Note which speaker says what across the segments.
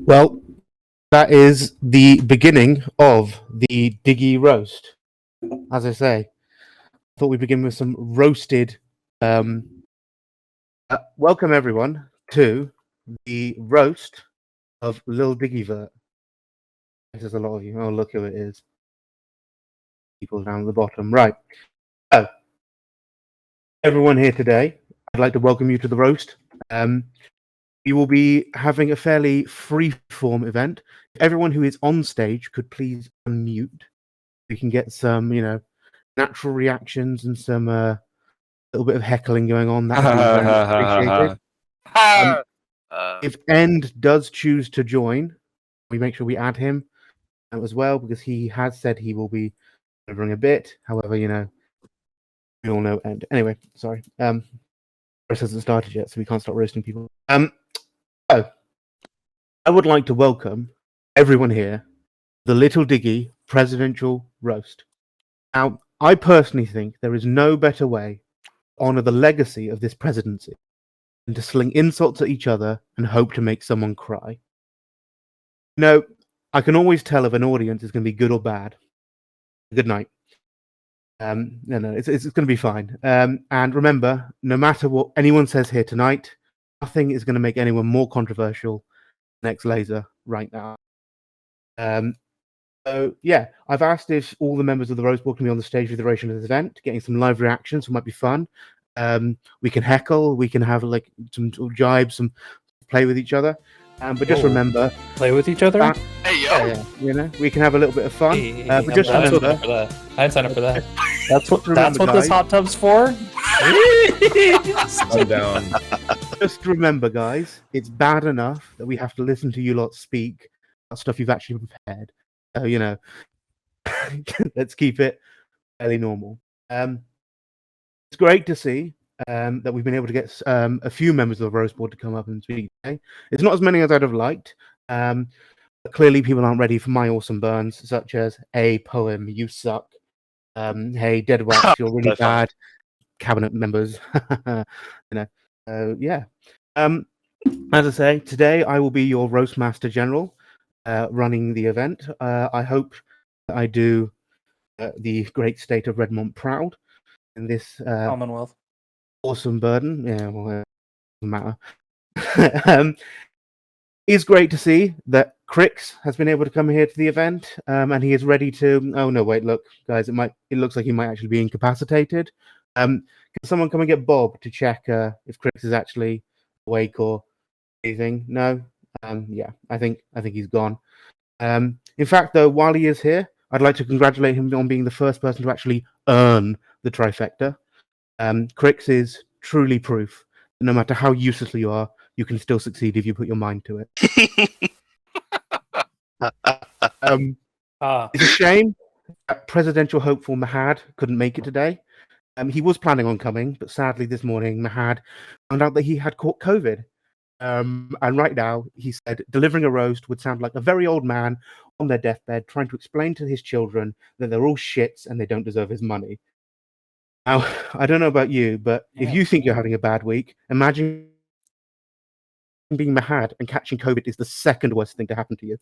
Speaker 1: Well, that is the beginning of the Diggy roast. As I say, I thought we'd begin with some roasted. Welcome everyone to the roast of LilDigiVert. There's a lot of you. Oh, look who it is. People down at the bottom. Right. So, everyone here today, I'd like to welcome you to the roast. We will be having a fairly free-form event. If everyone who is on stage could please unmute. We can get some, natural reactions and some little bit of heckling going on. That would be very much appreciated. If End does choose to join, we make sure we add him as well, because he has said he will be delivering a bit. However, we all know End. Anyway, sorry. This hasn't started yet, so we can't start roasting people. So, I would like to welcome everyone here, the Little Diggy Presidential Roast. Now, I personally think there is no better way to honor the legacy of this presidency than to sling insults at each other and hope to make someone cry. I can always tell if an audience is going to be good or bad. Good night. It's going to be fine. And remember, no matter what anyone says here tonight, nothing is going to make anyone more controversial than Next Laser right now. So yeah, I've asked if all the members of the Roast Board can be on the stage for the duration of this event, getting some live reactions, it might be fun. We can heckle, we can have like some jibes, some play with each other. But just remember,
Speaker 2: play with each other.
Speaker 3: Hey yo,
Speaker 1: yeah, we can have a little bit of fun. But just remember,
Speaker 2: I'd sign up for that.
Speaker 1: That's what
Speaker 2: this hot tub's for.
Speaker 4: I'm down.
Speaker 1: Just remember, guys, it's bad enough that we have to listen to you lot speak about stuff you've actually prepared. So let's keep it fairly normal. It's great to see that we've been able to get a few members of the Roast Board to come up and speak today. It's not as many as I'd have liked. But clearly, people aren't ready for my awesome burns, such as "Hey, poem, you suck." "Hey, dead wax, you're really bad." Cabinet members, yeah. As I say, today I will be your Roast Master General, running the event. I hope that I do the great state of Redmont proud in this
Speaker 2: Commonwealth.
Speaker 1: Awesome burden. Yeah, well, doesn't matter. It's great to see that Crix has been able to come here to the event, and he is ready to. Oh no, wait, look, guys, it looks like he might actually be incapacitated. Can someone come and get Bob to check if Crix is actually awake or anything? No. Yeah, I think he's gone. In fact, though, while he is here, I'd like to congratulate him on being the first person to actually earn the trifecta. Crix is truly proof that no matter how useless you are, you can still succeed if you put your mind to it. It's a shame that presidential hopeful Mahad couldn't make it today. He was planning on coming, but sadly this morning Mahad found out that he had caught COVID. And right now, he said delivering a roast would sound like a very old man on their deathbed trying to explain to his children that they're all shits and they don't deserve his money. Now, I don't know about you, but if you think you're having a bad week, imagine being Mahad and catching COVID is the second worst thing to happen to you.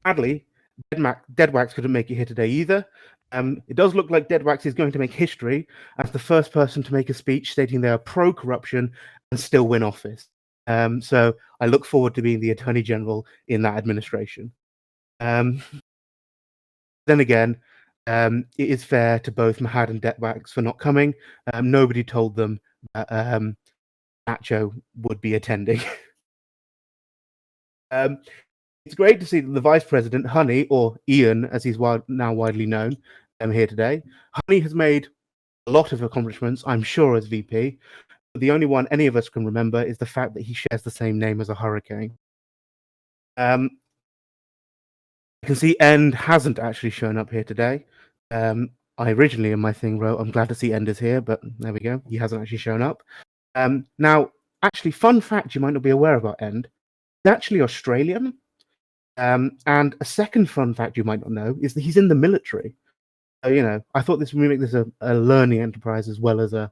Speaker 1: Sadly, Deadwax couldn't make it here today either. It does look like Deadwax is going to make history as the first person to make a speech stating they are pro-corruption and still win office. So I look forward to being the Attorney General in that administration. Then again, it is fair to both Mahad and Deadwax for not coming. Nobody told them that Nacho would be attending. It's great to see that the Vice President, Honey, or Ian, as he's now widely known, here today. Honey has made a lot of accomplishments, I'm sure, as VP. But the only one any of us can remember is the fact that he shares the same name as a hurricane. I can see End hasn't actually shown up here today. I originally in my thing wrote, I'm glad to see End is here, but there we go. He hasn't actually shown up. Now, actually, fun fact you might not be aware about End, he's actually Australian. And a second fun fact you might not know is that he's in the military. So, I thought this would make this a learning enterprise as well as a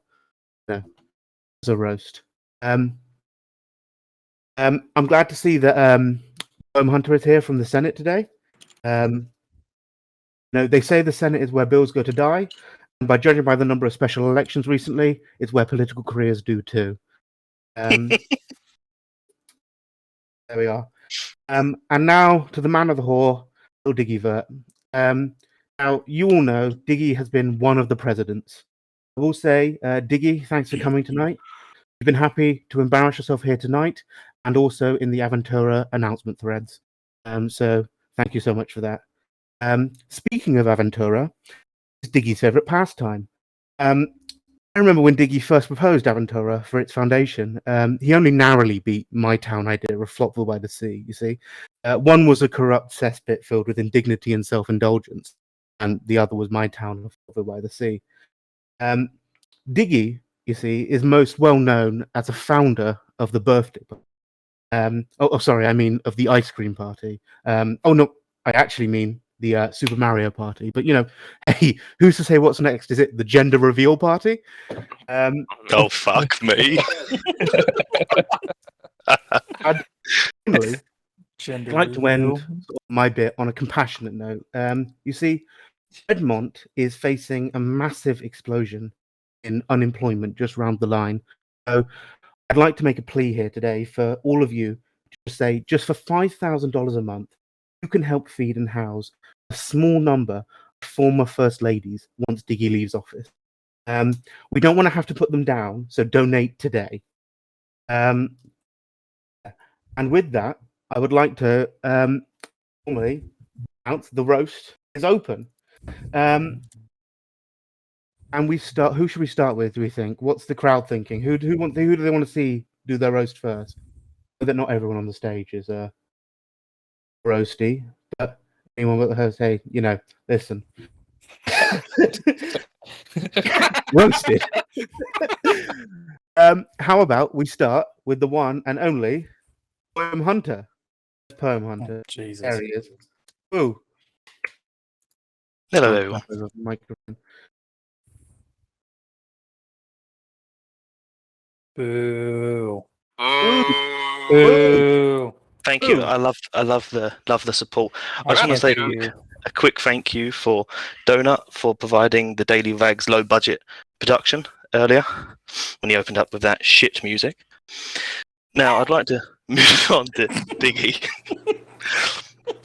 Speaker 1: roast. I'm glad to see that Hunter is here from the Senate today. They say the Senate is where bills go to die, and by judging by the number of special elections recently, it's where political careers do too. There we are. And now to the man of the hour, LilDigiVert. Now, you all know Diggy has been one of the presidents. I will say, Diggy, thanks for coming tonight. You've been happy to embarrass yourself here tonight and also in the Aventura announcement threads. So thank you so much for that. Speaking of Aventura, it's Diggy's favorite pastime. I remember when Diggy first proposed Aventura for its foundation. He only narrowly beat my town idea of Flopville by the Sea, you see. One was a corrupt cesspit filled with indignity and self-indulgence, and the other was my town of Flopville by the Sea. Diggy, you see, is most well known as a founder of the birthday party. I mean of the ice cream party. No, I actually mean the Super Mario party. But hey, who's to say what's next? Is it the gender reveal party?
Speaker 3: Oh fuck me!
Speaker 1: I'd like to end my bit on a compassionate note. You see, Redmont is facing a massive explosion in unemployment just round the line. So I'd like to make a plea here today for all of you to say, just for $5,000 a month, you can help feed and house a small number of former First Ladies once Diggy leaves office. We don't want to have to put them down, so donate today. And with that, I would like to formally announce the roast is open. And we start. Who should we start with? Do we think? What's the crowd thinking? Who do they want to see do their roast first? That not everyone on the stage is roasty, but anyone with her say, listen, roasted. How about we start with the one and only Poem Hunter? Poem Hunter.
Speaker 2: Jesus.
Speaker 1: There he is. Woo.
Speaker 3: Hello, everyone.
Speaker 1: Microphone.
Speaker 2: Boo.
Speaker 3: Boo. Thank you. I love the support. I just want to say a quick thank you for Donut for providing the Daily Rags low budget production earlier when he opened up with that shit music. Now I'd like to move on to Diggy.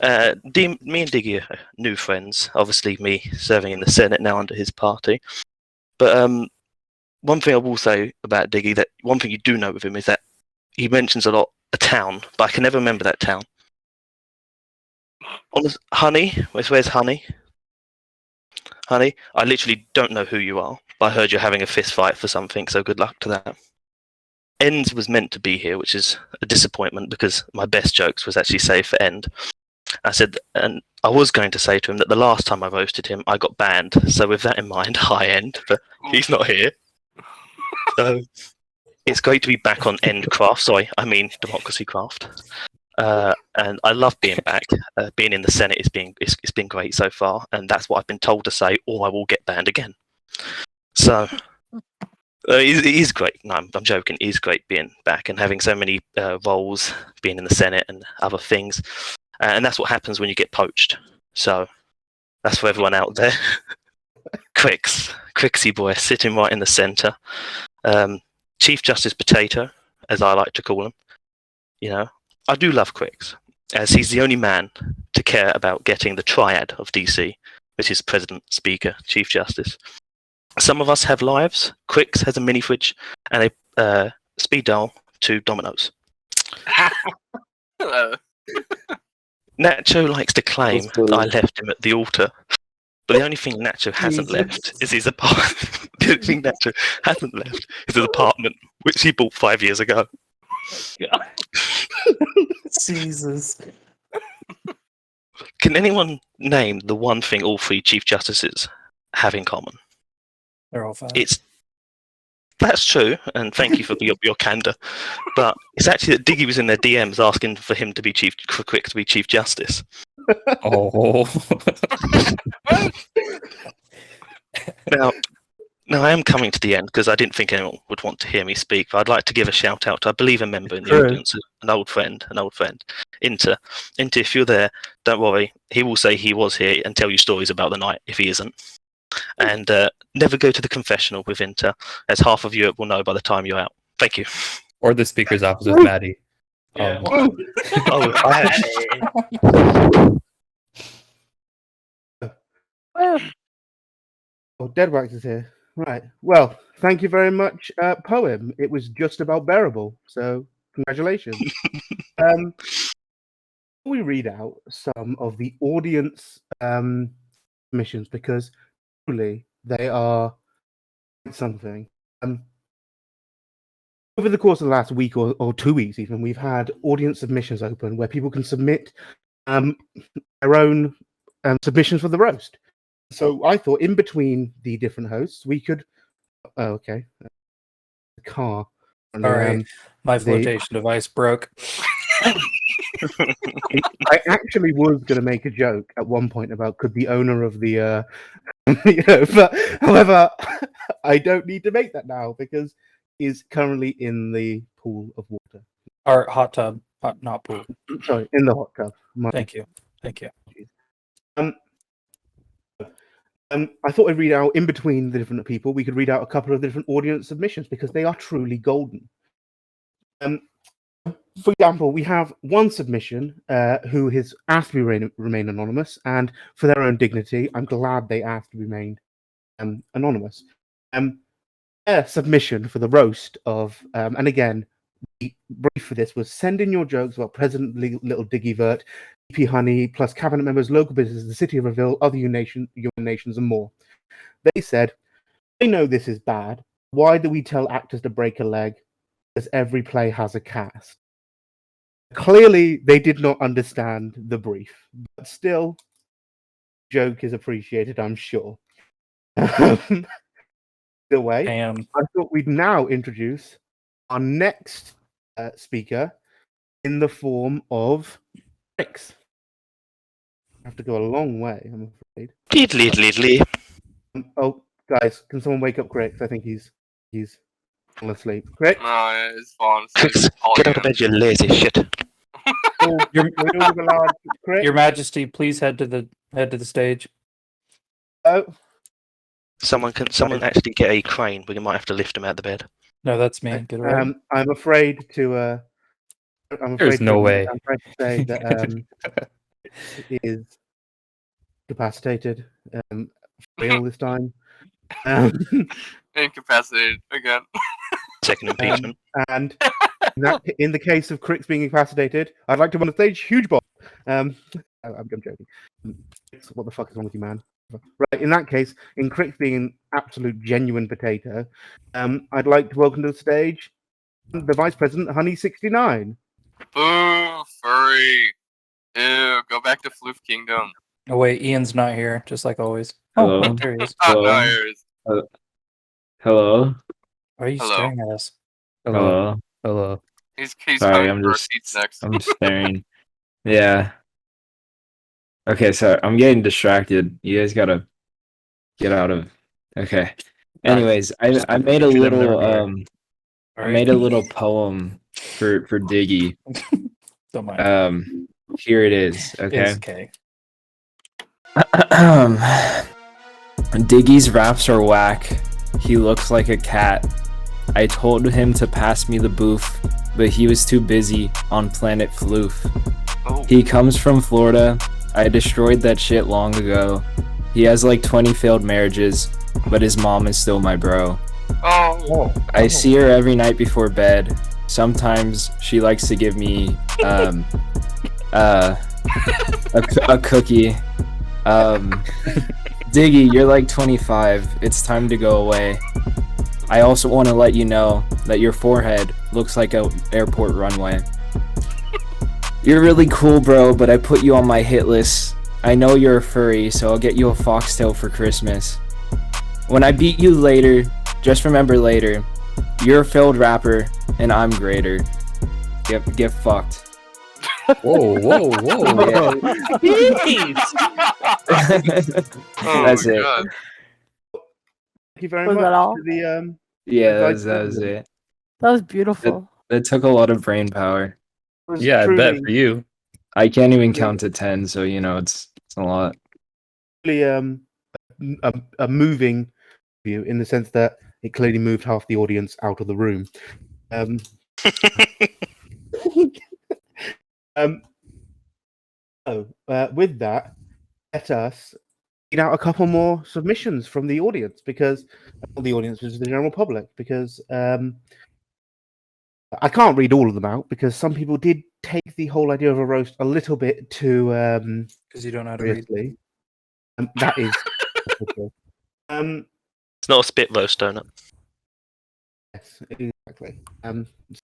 Speaker 3: Me and Diggy are new friends. Obviously, me serving in the Senate now under his party. But one thing I will say about Diggy, that one thing you do know with him is that he mentions a lot a town, but I can never remember that town. Honey, where's Honey? Honey, I literally don't know who you are, but I heard you're having a fist fight for something, so good luck to that. Ends was meant to be here, which is a disappointment because my best jokes was actually saved for End. I said, and I was going to say to him that the last time I roasted him, I got banned. So with that in mind, hi End, but he's not here. So it's great to be back on DemocracyCraft. Sorry, I mean DemocracyCraft. And I love being back. Being in the Senate it's been great so far, and that's what I've been told to say, or I will get banned again. So it is great. No, I'm joking. It is great being back and having so many roles, being in the Senate and other things. And that's what happens when you get poached. So that's for everyone out there. Quixie boy, sitting right in the centre. Chief Justice Potato, as I like to call him. I do love Quix, as he's the only man to care about getting the triad of DC, which is President, Speaker, Chief Justice. Some of us have lives. Quix has a mini fridge and a speed dial to Domino's.
Speaker 4: Hello.
Speaker 3: Nacho likes to claim that I left him at the altar, but the only thing Nacho hasn't left is his apartment. The only thing Nacho hasn't left is his apartment, which he bought 5 years ago.
Speaker 2: Jesus.
Speaker 3: Can anyone name the one thing all three Chief Justices have in common?
Speaker 2: They're all fine.
Speaker 3: That's true, and thank you for your candor. But it's actually that Diggy was in their DMs asking for him to be Quix to be Chief Justice.
Speaker 2: Oh.
Speaker 3: Now, No, I am coming to the end because I didn't think anyone would want to hear me speak. But I'd like to give a shout out to, I believe, a member in the
Speaker 2: True.
Speaker 3: audience, an old friend, Inter. Inter, if you're there, don't worry. He will say he was here and tell you stories about the night if he isn't. And never go to the confessional with Inter, as half of Europe will know by the time you're out. Thank you.
Speaker 4: Or the speaker's office with Maddie.
Speaker 5: Yeah.
Speaker 3: Oh,
Speaker 1: Oh, Deadwax is here. Right. Well, thank you very much, poem. It was just about bearable. So, congratulations. We read out some of the audience missions because truly they are something. Over the course of the last week or 2 weeks, even, we've had audience submissions open where people can submit their own submissions for the roast. So I thought in between the different hosts, we could. Oh, okay. The car.
Speaker 2: Sorry, my flotation device broke.
Speaker 1: I actually was going to make a joke at one point about could the owner of the, but however, I don't need to make that now because he's currently in the pool of water.
Speaker 2: Or hot tub, not pool.
Speaker 1: Sorry, in the hot tub.
Speaker 2: Thank you.
Speaker 1: I thought I'd read out in between the different people. We could read out a couple of different audience submissions because they are truly golden. For example, we have one submission who has asked to remain anonymous, and for their own dignity, I'm glad they asked to remain anonymous. Their submission for the roast of, and again, the brief for this was send in your jokes about President LilDigiVert, EP Honey, plus cabinet members, local businesses, the city of Reveal, other your nations, and more. They said, I know this is bad. Why do we tell actors to break a leg? Because every play has a cast. Clearly, they did not understand the brief, but still, joke is appreciated, I'm sure. The way,
Speaker 2: Damn.
Speaker 1: I thought we'd now introduce our next speaker in the form of Trix. I have to go a long way, I'm afraid.
Speaker 3: Diddly.
Speaker 1: Oh, guys, can someone wake up Crix? I think he's falling asleep. Crix?
Speaker 5: No, it's falling
Speaker 3: Crix,
Speaker 5: asleep.
Speaker 3: get out of bed, you lazy shit.
Speaker 2: Your Majesty, please head to the stage.
Speaker 1: Oh,
Speaker 3: Someone actually get a crane. We might have to lift him out of the bed.
Speaker 2: No, that's me. Get away.
Speaker 1: I'm afraid to.
Speaker 4: There's no way.
Speaker 1: I'm trying to say that he is incapacitated for real this time.
Speaker 5: Incapacitated again.
Speaker 3: Second impeachment.
Speaker 1: And in the case of Crix being incapacitated, I'd like to run the stage. Huge bomb. I'm joking. What the fuck is wrong with you, man? Right, in that case, in Crix being an absolute genuine potato, I'd like to welcome to the stage the Vice President, Honey69.
Speaker 5: Boo, furry. Ew, go back to Floof Kingdom.
Speaker 2: Oh wait, Ian's not here, just like always.
Speaker 6: Hello.
Speaker 2: Oh, there he is.
Speaker 5: Oh,
Speaker 6: Hello.
Speaker 5: no, here it is.
Speaker 6: Hello.
Speaker 2: Why are you
Speaker 5: Hello.
Speaker 2: staring at us?
Speaker 4: Hello. Hello.
Speaker 5: He's
Speaker 6: Sorry,
Speaker 5: coming for our seats next.
Speaker 6: I'm just staring. Yeah. Okay, so I'm getting distracted. You guys gotta get out of. Okay. Anyways, I made a little I made a little poem for Diggy.
Speaker 2: Don't mind.
Speaker 6: Here it is. Okay.
Speaker 2: It's okay.
Speaker 6: Diggy's raps are whack. He looks like a cat. I told him to pass me the booth, but he was too busy on Planet Floof.
Speaker 5: Oh.
Speaker 6: He comes from Florida. I destroyed that shit long ago. He has like 20 failed marriages, but his mom is still my bro.
Speaker 5: Oh.
Speaker 6: I see her every night before bed. Sometimes she likes to give me a cookie. Diggy, you're like 25. It's time to go away. I also want to let you know that your forehead looks like an airport runway. You're really cool, bro, but I put you on my hit list. I know you're a furry, so I'll get you a foxtail for Christmas. When I beat you later, just remember later, you're a failed rapper, and I'm greater. Get fucked.
Speaker 4: Whoa.
Speaker 5: Oh
Speaker 6: That's
Speaker 5: my
Speaker 6: it.
Speaker 5: God.
Speaker 1: Thank you very
Speaker 7: Was
Speaker 1: much.
Speaker 7: that all?
Speaker 1: To the,
Speaker 6: Yeah,
Speaker 1: Vice
Speaker 6: that was
Speaker 1: President.
Speaker 6: it.
Speaker 7: That was beautiful.
Speaker 6: That took a lot of brain power.
Speaker 1: was
Speaker 4: Yeah, I bet
Speaker 1: truly,
Speaker 4: for you.
Speaker 6: I can't even count to 10, so it's a lot.
Speaker 1: really a moving view in the sense that it clearly moved half the audience out of the room. With that, let us read out a couple more submissions from the audience, because the audience is the general public, because I can't read all of them out because some people did take the whole idea of a roast a little bit too
Speaker 2: Because you don't know how to read.
Speaker 1: seriously. That is
Speaker 3: It's not a spit roast donut.
Speaker 1: yes, exactly.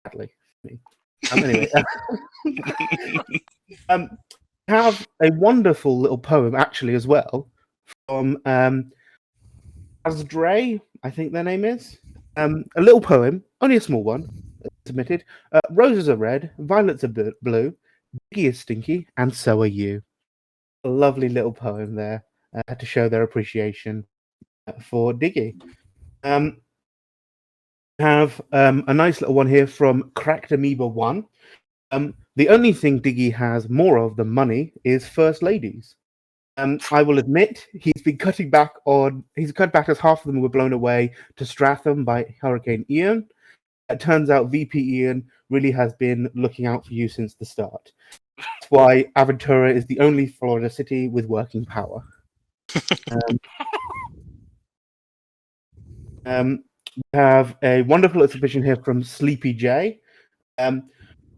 Speaker 1: Sadly. Anyway, have a wonderful little poem actually as well from Asdre, I think their name is. A little poem, only a small one, submitted. Roses are red, violets are blue, Diggy is stinky, and so are you. A lovely little poem there to show their appreciation for Diggy. Have a nice little one here from Cracked Amoeba 1. The only thing Diggy has more of than money is first ladies. I will admit he's cut back as half of them were blown away to Stratham by Hurricane Ian. It turns out VP Ian really has been looking out for you since the start. That's why Aventura is the only Florida city with working power. We have a wonderful exhibition here from Sleepy J.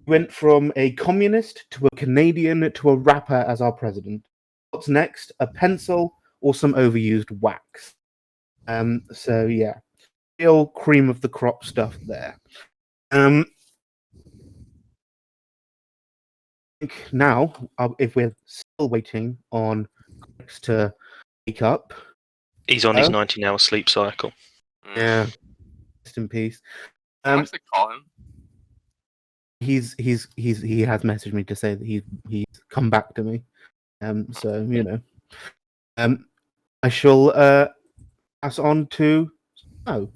Speaker 1: Went from a communist to a Canadian to a rapper as our president. What's next? A pencil or some overused wax? So yeah, real cream of the crop stuff there. I think now, if we're still waiting on Chris to wake up,
Speaker 3: He's on his 19-hour sleep cycle.
Speaker 1: yeah, rest in peace.
Speaker 5: Can I actually call him?
Speaker 1: He has messaged me to say that he's come back to me. So I shall pass on to Snow.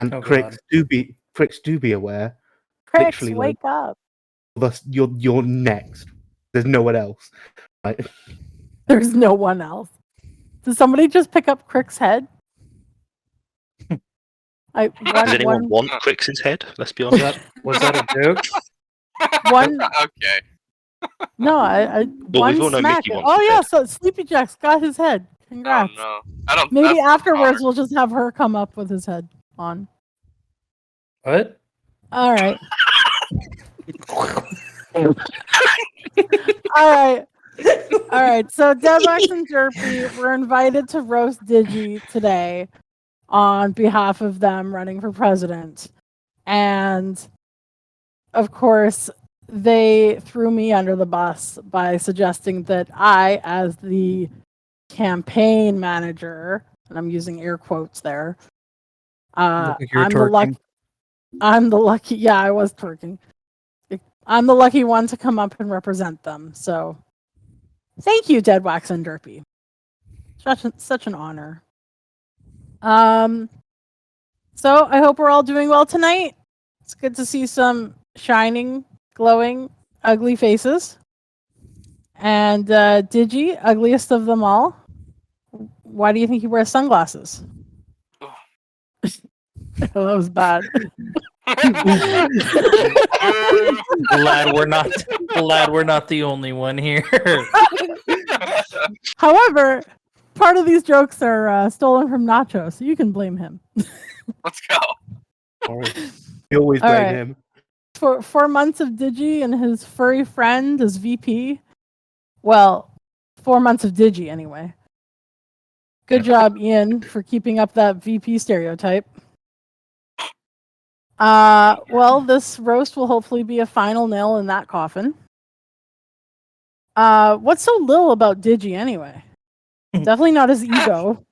Speaker 1: And
Speaker 2: Oh,
Speaker 1: Cricks do be aware.
Speaker 7: Crix,
Speaker 1: literally,
Speaker 7: wake up.
Speaker 1: You're next. There's no one else. Right?
Speaker 7: There's no one else. Did somebody just pick up Crick's head?
Speaker 3: Does anyone want Crix's head? Let's be honest.
Speaker 2: Was that a joke?
Speaker 7: One?
Speaker 5: Okay.
Speaker 7: No,
Speaker 3: Well,
Speaker 7: one
Speaker 3: we've all known
Speaker 7: smack.
Speaker 3: Mickey wants
Speaker 7: Oh
Speaker 3: his
Speaker 7: yeah,
Speaker 3: head.
Speaker 7: so Sleepy Jack's got his head. Congrats.
Speaker 5: Oh no. I don't.
Speaker 7: Maybe
Speaker 5: that's not
Speaker 7: afterwards
Speaker 5: hard.
Speaker 7: we'll just have her come up with his head on.
Speaker 2: What?
Speaker 7: All right. All right. So Deadwax and Jerpy were invited to roast Digi today on behalf of them running for president. And of course, they threw me under the bus by suggesting that I, as the campaign manager, and I'm using air quotes there,
Speaker 2: Look like you're
Speaker 7: I'm
Speaker 2: twerking.
Speaker 7: the lucky, yeah, I was twerking. I'm the lucky one to come up and represent them. So thank you, Deadwax and Derpy. Such an honor. So I hope we're all doing well tonight. It's good to see some shining, glowing, ugly faces. And Digi, ugliest of them all. Why do you think he wears sunglasses? That was bad.
Speaker 2: Glad we're not the only one here.
Speaker 7: However, part of these jokes are stolen from Nacho, so you can blame him.
Speaker 5: Let's go.
Speaker 1: You always
Speaker 7: All
Speaker 1: blame
Speaker 7: right.
Speaker 1: him.
Speaker 7: For 4 months of Digi and his furry friend as VP. Well, 4 months of Digi anyway. Good job, Ian, for keeping up that VP stereotype. Well, this roast will hopefully be a final nail in that coffin. What's so little about Digi anyway? Definitely not his ego.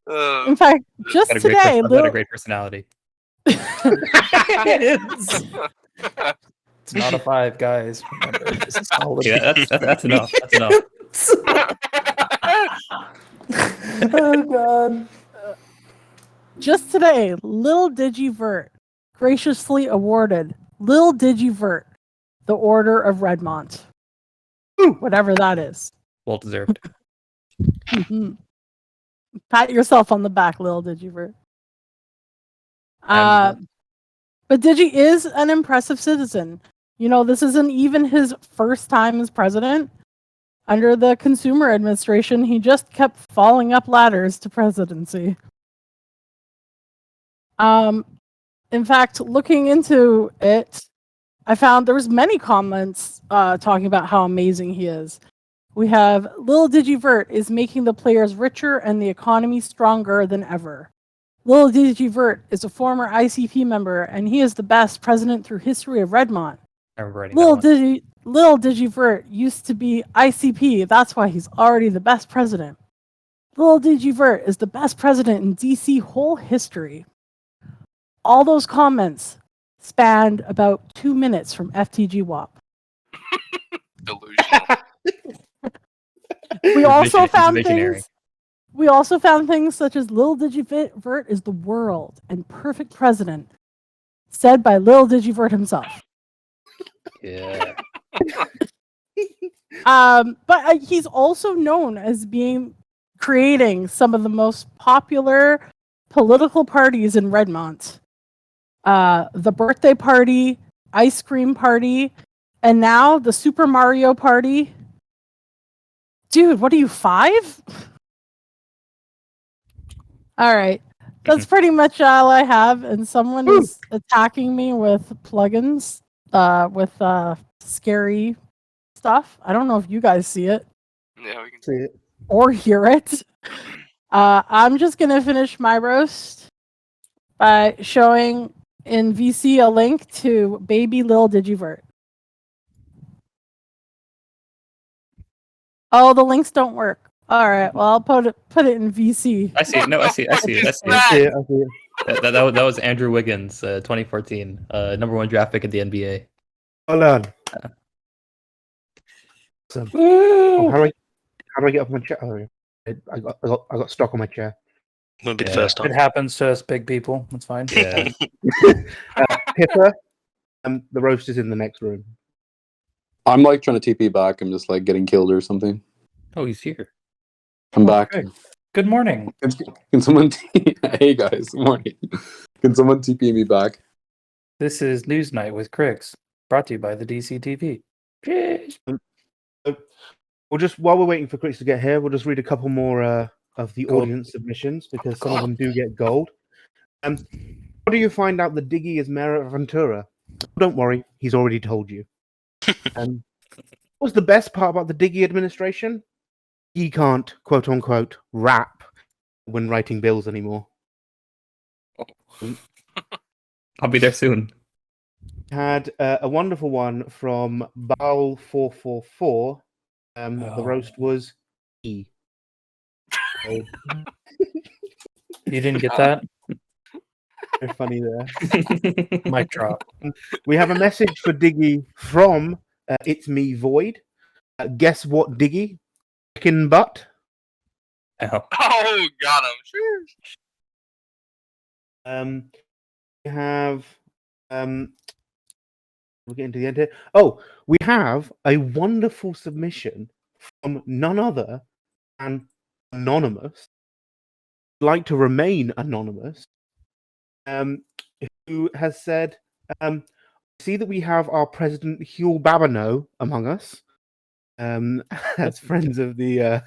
Speaker 7: In fact, just
Speaker 4: Got a great
Speaker 7: today,
Speaker 4: got a great personality.
Speaker 2: It's not a 5, guys. Remember, this is solid.
Speaker 4: Yeah, that's enough. That's enough.
Speaker 2: Oh god.
Speaker 7: Just today, LilDigiVert graciously awarded LilDigiVert the Order of Redmont. Whatever that is.
Speaker 4: Well deserved.
Speaker 7: Mhm. Pat yourself on the back, LilDigiVert.
Speaker 4: And-
Speaker 7: But Digi is an impressive citizen. You know, this isn't even his first time as president. Under the consumer administration, he just kept falling up ladders to presidency. In fact, looking into it, I found there was many comments talking about how amazing he is. We have LilDigiVert is making the players richer and the economy stronger than ever. LilDigiVert is a former ICP member, and he is the best president through history of Redmont.
Speaker 4: I remember writing that one.
Speaker 7: LilDigiVert used to be ICP. That's why he's already the best president. LilDigiVert is the best president in DC whole history. All those comments spanned about 2 minutes from FTG WAP.
Speaker 5: Delusional.
Speaker 7: We also
Speaker 4: He's
Speaker 7: found
Speaker 4: visionary.
Speaker 7: things. We also found things such as LilDigiVert is the world and perfect president, said by LilDigiVert himself.
Speaker 4: Yeah.
Speaker 7: But he's also known as creating some of the most popular political parties in Redmont. The birthday party, ice cream party, and now the Super Mario Party. Dude, what are you, 5? All right. That's pretty much all I have. And someone is attacking me with plugins, with scary stuff. I don't know if you guys see it
Speaker 5: Yeah, we can
Speaker 1: See it.
Speaker 7: or hear it. I'm just going to finish my roast by showing in VC a link to baby LilDigiVert. Oh, the links don't work. All right, well, I'll put it in VC.
Speaker 4: I see it. No, I see it. I see it. I see
Speaker 1: I
Speaker 4: it.
Speaker 1: see it. I see it.
Speaker 4: That was Andrew Wiggins, 2014, #1 draft pick at the NBA.
Speaker 1: Well done. Awesome. Oh, how do I get off my chair? Oh, I got stuck on my chair.
Speaker 3: Wouldn't be the
Speaker 4: Yeah.
Speaker 3: first
Speaker 2: It
Speaker 3: time.
Speaker 2: happens to us big people. That's fine.
Speaker 4: Yeah.
Speaker 1: Pippa, the roast is in the next room.
Speaker 8: I'm like trying to TP back. I'm just like getting killed or something.
Speaker 4: Oh, he's here.
Speaker 8: I'm back.
Speaker 2: Okay. Good morning.
Speaker 8: Can someone? Hey guys, morning. Can someone TP me back?
Speaker 2: This is Newsnight with Crix, brought to you by the DCTV. Cheers.
Speaker 1: We'll just, while we're waiting for Chris to get here, we'll just read a couple more of the
Speaker 4: Cool.
Speaker 1: audience submissions because some of them do get gold. How do you find out that Diggy is mayor of Ventura? Don't worry, he's already told you. What's the best part about the Diggy administration? He can't, quote unquote, rap when writing bills anymore.
Speaker 4: I'll be there soon.
Speaker 1: Had a wonderful one from Baal444. The roast was E. So,
Speaker 2: You didn't get that?
Speaker 1: very funny there.
Speaker 2: Mic drop.
Speaker 1: We have a message for Diggy from It's Me Void. Guess what, Diggy? Chicken butt.
Speaker 4: Ow.
Speaker 5: Oh, got him. Sure.
Speaker 1: We have we're getting to the end here. Oh, we have a wonderful submission from none other than Anonymous. Like to remain anonymous. Who has said, see that we have our president Hugh Babino among us. As friends of the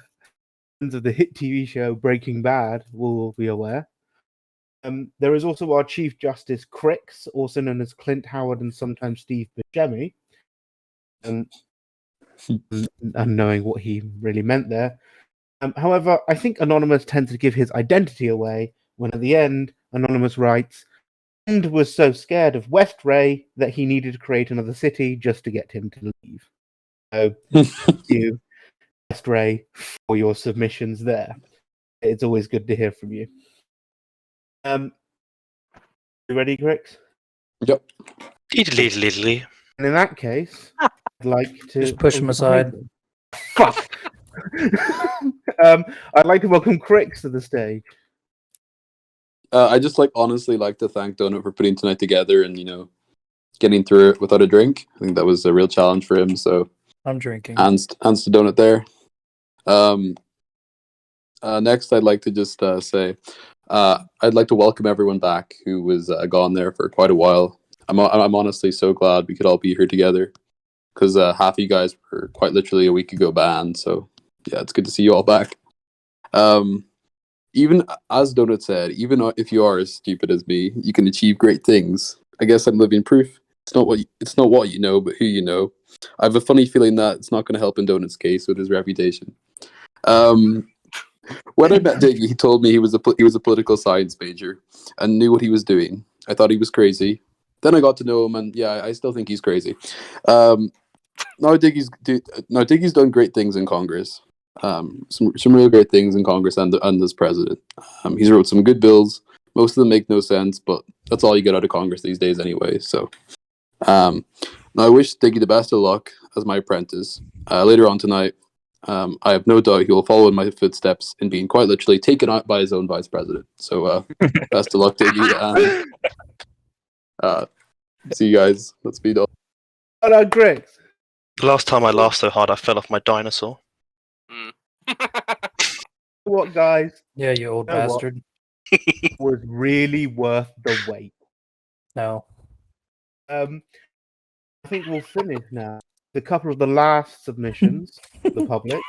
Speaker 1: hit TV show Breaking Bad will be aware. There is also our Chief Justice Crix, also known as Clint Howard and sometimes Steve Buscemi. Unknowing what he really meant there. However, I think Anonymous tends to give his identity away when at the end, Anonymous writes, and was so scared of West Ray that he needed to create another city just to get him to leave. So, thank you, West Ray, for your submissions there. It's always good to hear from you. You ready, Crix?
Speaker 8: Yep.
Speaker 3: Diddly.
Speaker 1: And in that case, I'd like to
Speaker 2: Just push him aside.
Speaker 1: Fuck! I'd like to welcome Crix to the stage.
Speaker 8: I just honestly like to thank Donut for putting tonight together and getting through it without a drink. I think that was a real challenge for him. So
Speaker 2: I'm drinking.
Speaker 8: hands to Donut there. Next, I'd like to just say I'd like to welcome everyone back who was gone there for quite a while. I'm honestly so glad we could all be here together because half of you guys were quite literally a week ago banned. So yeah, it's good to see you all back. Even as Donut said, even if you are as stupid as me, you can achieve great things. I guess I'm living proof. It's not what you know, but who you know. I have a funny feeling that it's not going to help in Donut's case with his reputation. When I met Diggy, he told me he was a political science major and knew what he was doing. I thought he was crazy. Then I got to know him, and yeah, I still think he's crazy. Now Diggy's done great things in Congress. Some really great things in Congress and as president. He's wrote some good bills. Most of them make no sense, but that's all you get out of Congress these days anyway. So, now I wish Diggy the best of luck as my apprentice. Later on tonight, I have no doubt he will follow in my footsteps in being quite literally taken out by his own vice president. So, best of luck, Diggy. And see you guys. Let's be done.
Speaker 1: Hello, Crix.
Speaker 3: The last time I laughed so hard, I fell off my dinosaur.
Speaker 1: What, guys?
Speaker 2: Yeah, you old
Speaker 1: You know what?
Speaker 2: bastard.
Speaker 1: Was really worth the wait.
Speaker 2: No.
Speaker 1: I think we'll finish now. A couple of the last submissions to the public.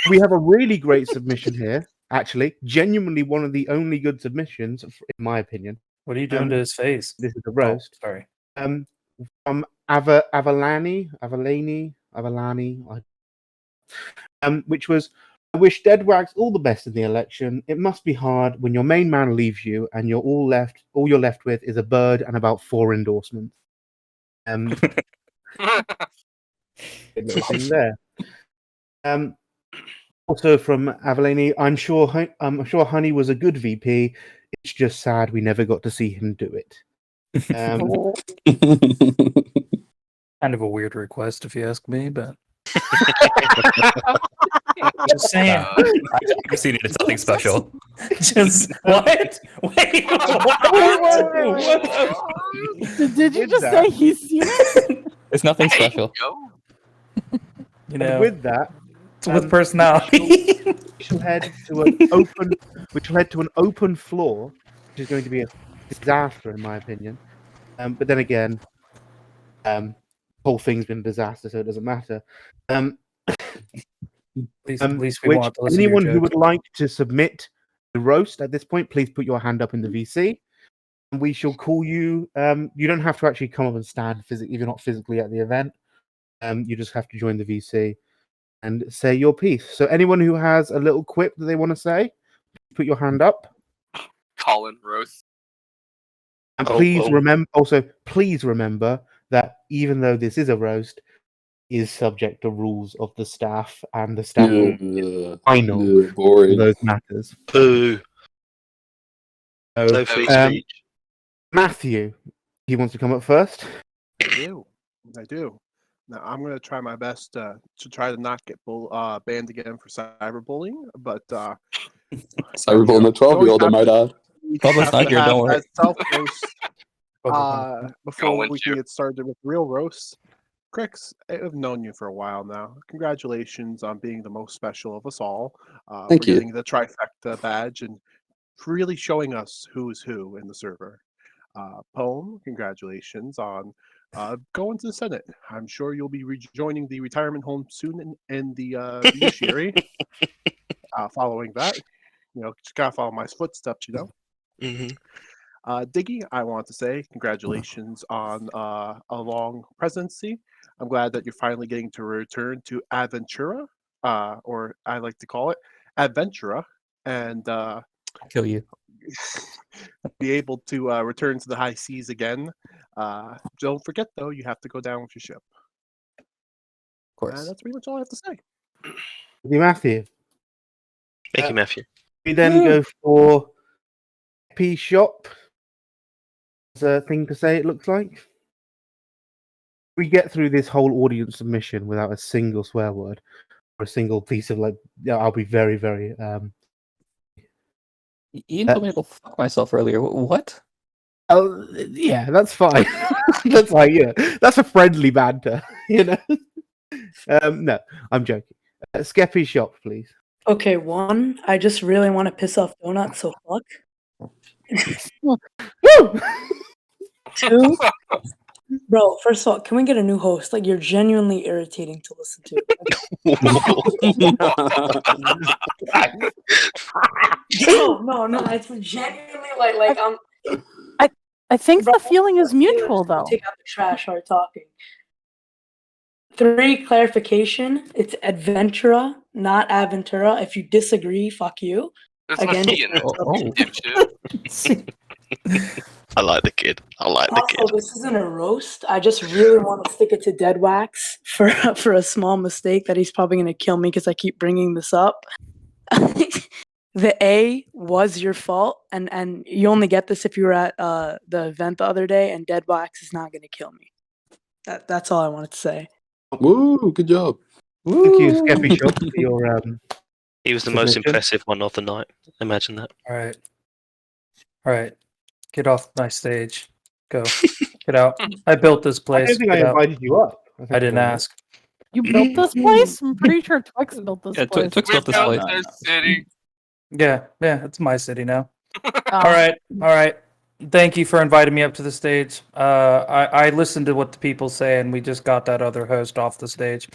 Speaker 1: We have a really great submission here. Actually, genuinely one of the only good submissions, in my opinion.
Speaker 2: What are you doing to his face?
Speaker 1: This is a roast.
Speaker 2: Oh, sorry.
Speaker 1: From Avalani, which was, I wish Deadwax all the best in the election. It must be hard when your main man leaves you and all you're left with is a bird and about 4 endorsements. Little thing there. Also from Avalani, I'm sure Honey was a good VP. It's just sad we never got to see him do it.
Speaker 2: Kind of a weird request, if you ask me, but just saying.
Speaker 4: I've seen it. It's nothing special.
Speaker 2: Just what? Wait, what?
Speaker 7: Did you just say he's seen it?
Speaker 4: It's nothing special.
Speaker 2: You know,
Speaker 1: And with that,
Speaker 2: it's with personality.
Speaker 1: we shall head to an open floor, which is going to be a disaster in my opinion. But then again, the whole thing's been a disaster, so it doesn't matter.
Speaker 2: At least we want to listen
Speaker 1: anyone
Speaker 2: to your
Speaker 1: who
Speaker 2: jokes.
Speaker 1: would like to submit the roast at this point, please put your hand up in the VC, and we shall call you. You don't have to actually come up and stand physically if you're not physically at the event. You just have to join the VC and say your piece. So anyone who has a little quip that they want to say, put your hand up.
Speaker 5: Colin roast.
Speaker 1: And please remember that even though this is a roast, it is subject to rules of the staff, and the staff will final
Speaker 8: boring.
Speaker 1: those matters.
Speaker 3: Boo.
Speaker 1: So,
Speaker 3: No free speech.
Speaker 1: Matthew, he wants to come up first.
Speaker 9: I do. Now I'm going to try my best to try to not get banned again for cyberbullying, but
Speaker 8: Cyberbullying a 12-year-old, I might add.
Speaker 4: Public's not here, don't worry.
Speaker 9: As self-roast, before
Speaker 5: Going
Speaker 9: we
Speaker 5: to.
Speaker 9: can get started with real roasts, Crix, I've known you for a while now. Congratulations on being the most special of us all.
Speaker 8: Thank
Speaker 9: for
Speaker 8: you.
Speaker 9: getting the trifecta badge and for really showing us who's who in the server. Poem, congratulations on going to the Senate. I'm sure you'll be rejoining the retirement home soon in the judiciary. Following that, just gotta follow my footsteps,
Speaker 3: Mm-hmm.
Speaker 9: Diggy, I want to say congratulations on a long presidency. I'm glad that you're finally getting to return to Adventura, or I like to call it Adventura, and
Speaker 4: Kill you.
Speaker 9: be able to return to the high seas again. Don't forget, though, you have to go down with your ship.
Speaker 4: Of course.
Speaker 9: That's pretty much all I have to say.
Speaker 1: Matthew.
Speaker 3: Thank you, Matthew.
Speaker 1: We then go for P shop. There's a thing to say, it looks like. we get through this whole audience submission without a single swear word or a single piece of I'll be very, very.
Speaker 4: Ian told me to go fuck myself earlier. What?
Speaker 1: Oh yeah, that's fine. That's like that's a friendly banter, No, I'm joking. Skeppy shop, please.
Speaker 10: Okay, one, I just really want to piss off Donut, so fuck.
Speaker 1: Woo!
Speaker 10: Two, bro, first of all, can we get a new host? Like, you're genuinely irritating to listen to. No, it's genuinely like
Speaker 7: I think the feeling is mutual, though.
Speaker 10: Take out the trash while talking. 3, clarification. It's Adventura, not Aventura. If you disagree, fuck you.
Speaker 5: That's
Speaker 10: Again,
Speaker 5: not Ian. Dipshit.
Speaker 3: I like the kid.
Speaker 10: Also, this isn't a roast. I just really want to stick it to Dead Wax for a small mistake that he's probably going to kill me because I keep bringing this up. The A was your fault, and you only get this if you were at the event the other day, and Dead Wax is not going to kill me. That's all I wanted to say.
Speaker 8: Woo! Good job.
Speaker 1: Thank you, Skeppy shop, for your
Speaker 3: He was the most
Speaker 1: submission.
Speaker 3: impressive one of the night. Imagine that.
Speaker 2: All right. Get off my stage. Go. Get out. I built this
Speaker 1: I
Speaker 2: place.
Speaker 1: don't think I
Speaker 2: Get out.
Speaker 1: invited you up.
Speaker 2: I didn't ask.
Speaker 7: You built this place? I'm pretty sure Twix built this place.
Speaker 4: Twix
Speaker 5: We
Speaker 4: built this
Speaker 5: built
Speaker 4: place.
Speaker 5: this city.
Speaker 2: Yeah, it's my city now.
Speaker 7: Oh.
Speaker 2: All right. Thank you for inviting me up to the stage. I listened to what the people say, and we just got that other host off the stage.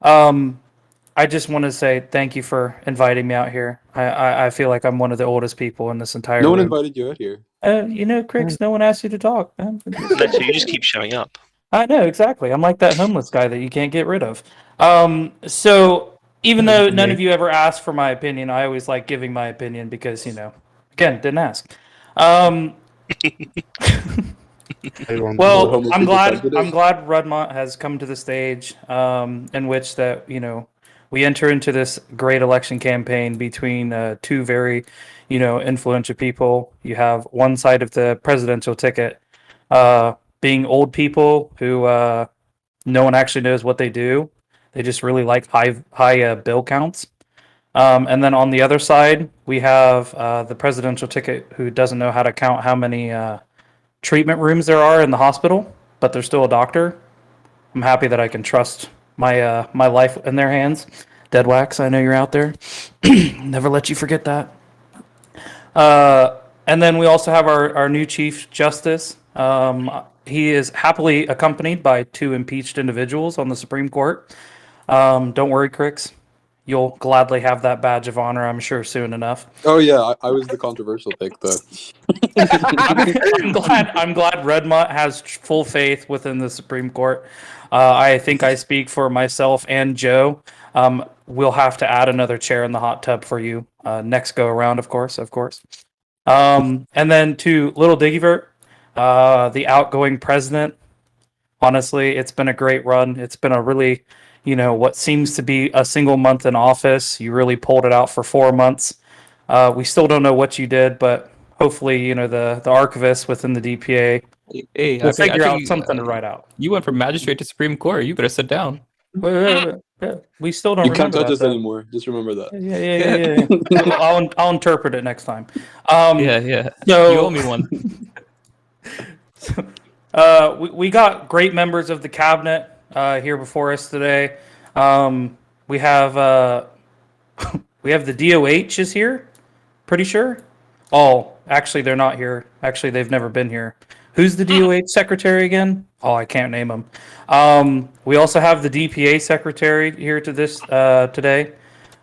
Speaker 2: I just want to say thank you for inviting me out here. I feel like I'm one of the oldest people in this entire
Speaker 8: No one
Speaker 2: room.
Speaker 8: invited you out here.
Speaker 2: Cricks, no one asked you to talk. Man.
Speaker 3: Letter, you just keep showing up.
Speaker 2: I know, exactly. I'm like that homeless guy that you can't get rid of. So even though none of you ever asked for my opinion, I always like giving my opinion because, again, didn't ask. Well, I'm glad Rudmont has come to the stage in which that, we enter into this great election campaign between two very, influential people. You have one side of the presidential ticket being old people who no one actually knows what they do. They just really like high bill counts. And then on the other side, we have the presidential ticket who doesn't know how to count how many treatment rooms there are in the hospital, but they're still a doctor. I'm happy that I can trust my life in their hands. Dead Wax, I know you're out there. Never let you forget that. And then we also have our new Chief Justice. He is happily accompanied by 2 impeached individuals on the Supreme Court. Don't worry, Cricks. You'll gladly have that badge of honor, I'm sure, soon enough.
Speaker 8: Oh yeah, I was the controversial pick though.
Speaker 2: I'm glad Redmont has full faith within the Supreme Court. I think I speak for myself and Joe. We'll have to add another chair in the hot tub for you next go around, of course. And then to LilDigiVert, the outgoing president. Honestly, it's been a great run. It's been a really, what seems to be a single month in office. You really pulled it out for 4 months. We still don't know what you did, but hopefully, the archivist within the DPA will figure out something to write out.
Speaker 4: You went from magistrate to Supreme Court. You better sit down.
Speaker 2: We still don't
Speaker 8: You
Speaker 2: remember
Speaker 8: can't touch
Speaker 2: that,
Speaker 8: us
Speaker 2: though.
Speaker 8: anymore. Just remember that.
Speaker 2: Yeah. I'll interpret it next time.
Speaker 4: Yeah.
Speaker 2: So,
Speaker 4: You owe me one.
Speaker 2: we got great members of the cabinet here before us today. We have the DOH is here, pretty sure. Oh, actually, they're not here. Actually, they've never been here. Who's the DOH secretary again? Oh, I can't name him. We also have the DPA secretary here to this today.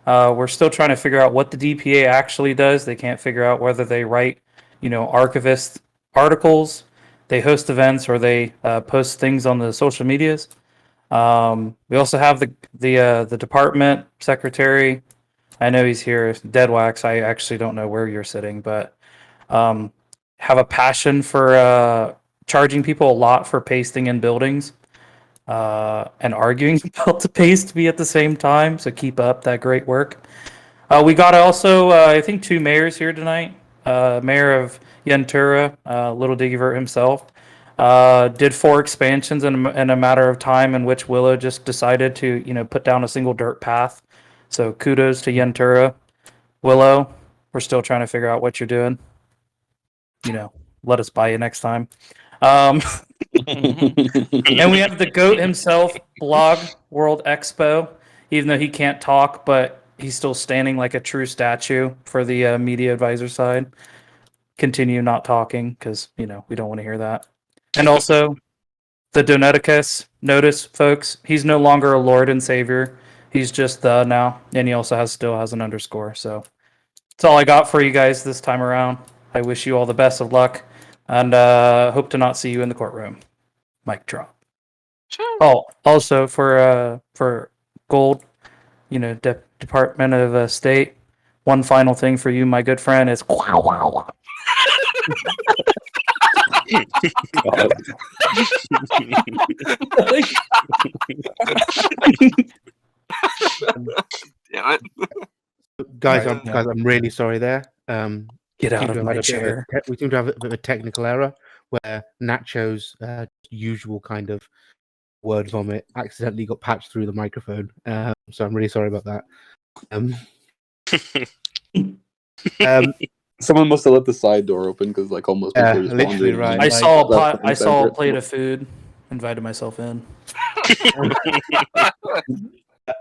Speaker 2: We're still trying to figure out what the DPA actually does. They can't figure out whether they write, archivist articles, they host events, or they post things on the social medias. We also have the department secretary. I know he's here. Dead Wax. I actually don't know where you're sitting, but have a passion for charging people a lot for pasting in buildings and arguing about the paste be at the same time. So keep up that great work. We got also, I think, 2 mayors here tonight. Mayor of Yentura, LilDigiVert himself. Did 4 expansions in a matter of time, in which Willow just decided to, put down a single dirt path. So kudos to Yentura. Willow, we're still trying to figure out what you're doing. Let us buy you next time. And we have the GOAT himself, Blog World Expo, even though he can't talk, but he's still standing like a true statue for the media advisor side. Continue not talking because, we don't want to hear that. And also, the Doneticus, notice, folks, he's no longer a Lord and Savior. He's just the now, and he also still has an underscore. So that's all I got for you guys this time around. I wish you all the best of luck, and hope to not see you in the courtroom. Mic drop.
Speaker 5: Sure.
Speaker 2: Oh, also for Gold, Department of State. One final thing for you, my good friend, is wow.
Speaker 5: Damn it.
Speaker 1: Guys,
Speaker 2: Right,
Speaker 1: I'm really sorry there.
Speaker 2: Get out
Speaker 1: seem
Speaker 2: of
Speaker 1: to have
Speaker 2: my
Speaker 1: had a bit of a
Speaker 2: chair.
Speaker 1: we seem to have a bit of a technical error where Nacho's usual kind of word vomit accidentally got patched through the microphone. So I'm really sorry about that.
Speaker 8: Someone must have left the side door open because like almost people were just
Speaker 1: literally
Speaker 8: wandering.
Speaker 1: right.
Speaker 8: in.
Speaker 2: I saw a
Speaker 8: That's
Speaker 2: I saw a
Speaker 8: separate.
Speaker 2: plate of food. Invited myself in.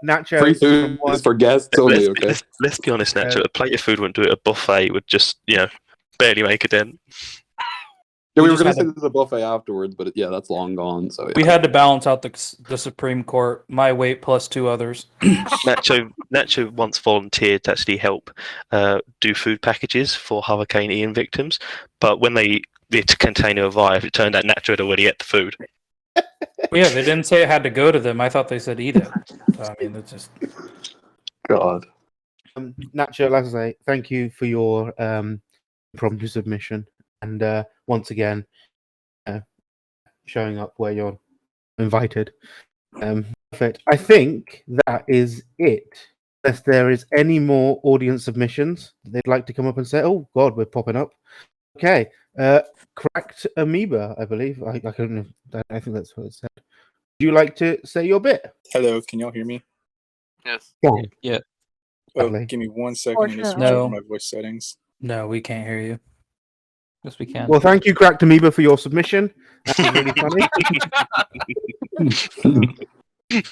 Speaker 1: Nacho,
Speaker 8: Free food
Speaker 1: from what-
Speaker 8: is for guests only. Okay.
Speaker 3: Let's be honest, Nacho. A plate of food wouldn't do it. A buffet would just, barely make a dent.
Speaker 8: Yeah, we were
Speaker 2: just
Speaker 8: gonna
Speaker 2: had
Speaker 8: say
Speaker 2: to-
Speaker 8: there's a buffet afterwards, but yeah, that's long gone. So
Speaker 2: We
Speaker 8: yeah.
Speaker 2: had to balance out the Supreme Court, my weight plus 2 others.
Speaker 3: Nacho once volunteered to actually help do food packages for Hurricane Ian victims, but when the container arrived, it turned out Nacho had already ate the food.
Speaker 2: Well, yeah, they didn't say it had to go to them. I thought they said eat it. So, I mean, it's just
Speaker 8: God.
Speaker 1: Nacho, as I say, thank you for your impromptu submission, and once again, showing up where you're invited. Perfect. I think that is it. Unless there is any more audience submissions they'd like to come up and say, "Oh God, we're popping up." Okay, cracked amoeba, I believe. I don't know. I think that's what it said. Would you like to say your bit?
Speaker 11: Hello, can y'all hear me?
Speaker 5: Yes.
Speaker 1: Go on.
Speaker 4: Yeah.
Speaker 11: Oh,
Speaker 1: Lovely.
Speaker 11: give me 1 second. I need to switch
Speaker 2: No.
Speaker 11: over my voice settings.
Speaker 2: no, we can't hear you.
Speaker 4: Yes, we can.
Speaker 1: Well, thank you, Cracked Amoeba, for your submission. That was really funny.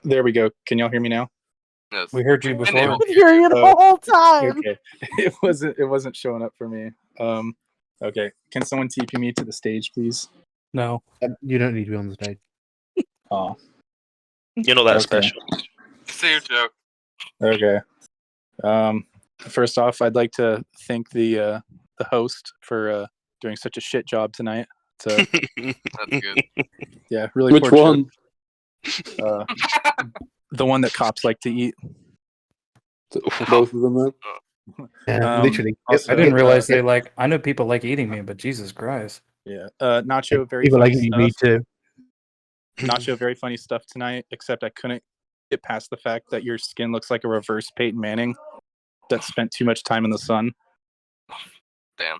Speaker 11: There we go. Can y'all hear me now?
Speaker 5: Yes.
Speaker 2: We heard you
Speaker 5: And
Speaker 2: before.
Speaker 7: I could hear you the
Speaker 11: Oh,
Speaker 7: whole time.
Speaker 11: Okay. It wasn't showing up for me. Okay. Can someone TP me to the stage, please?
Speaker 2: No.
Speaker 1: You don't need to be on the stage.
Speaker 11: Oh,
Speaker 3: You're not that
Speaker 11: Okay.
Speaker 3: special.
Speaker 5: Same joke.
Speaker 11: okay. First off, I'd like to thank the host for doing such a shit job tonight.
Speaker 5: That's good.
Speaker 11: Yeah, really.
Speaker 8: Which
Speaker 11: poor joke.
Speaker 8: one?
Speaker 11: The one that cops like to eat.
Speaker 8: Both of them. Then?
Speaker 1: Literally.
Speaker 11: also-
Speaker 2: I didn't realize they like. I know people like eating me, but Jesus Christ.
Speaker 11: Yeah. Nacho, very
Speaker 1: People
Speaker 11: funny
Speaker 1: like
Speaker 11: stuff.
Speaker 1: me too.
Speaker 11: Nacho, very funny stuff tonight, except I couldn't get past the fact that your skin looks like a reverse Peyton Manning that spent too much time in the sun.
Speaker 5: Damn.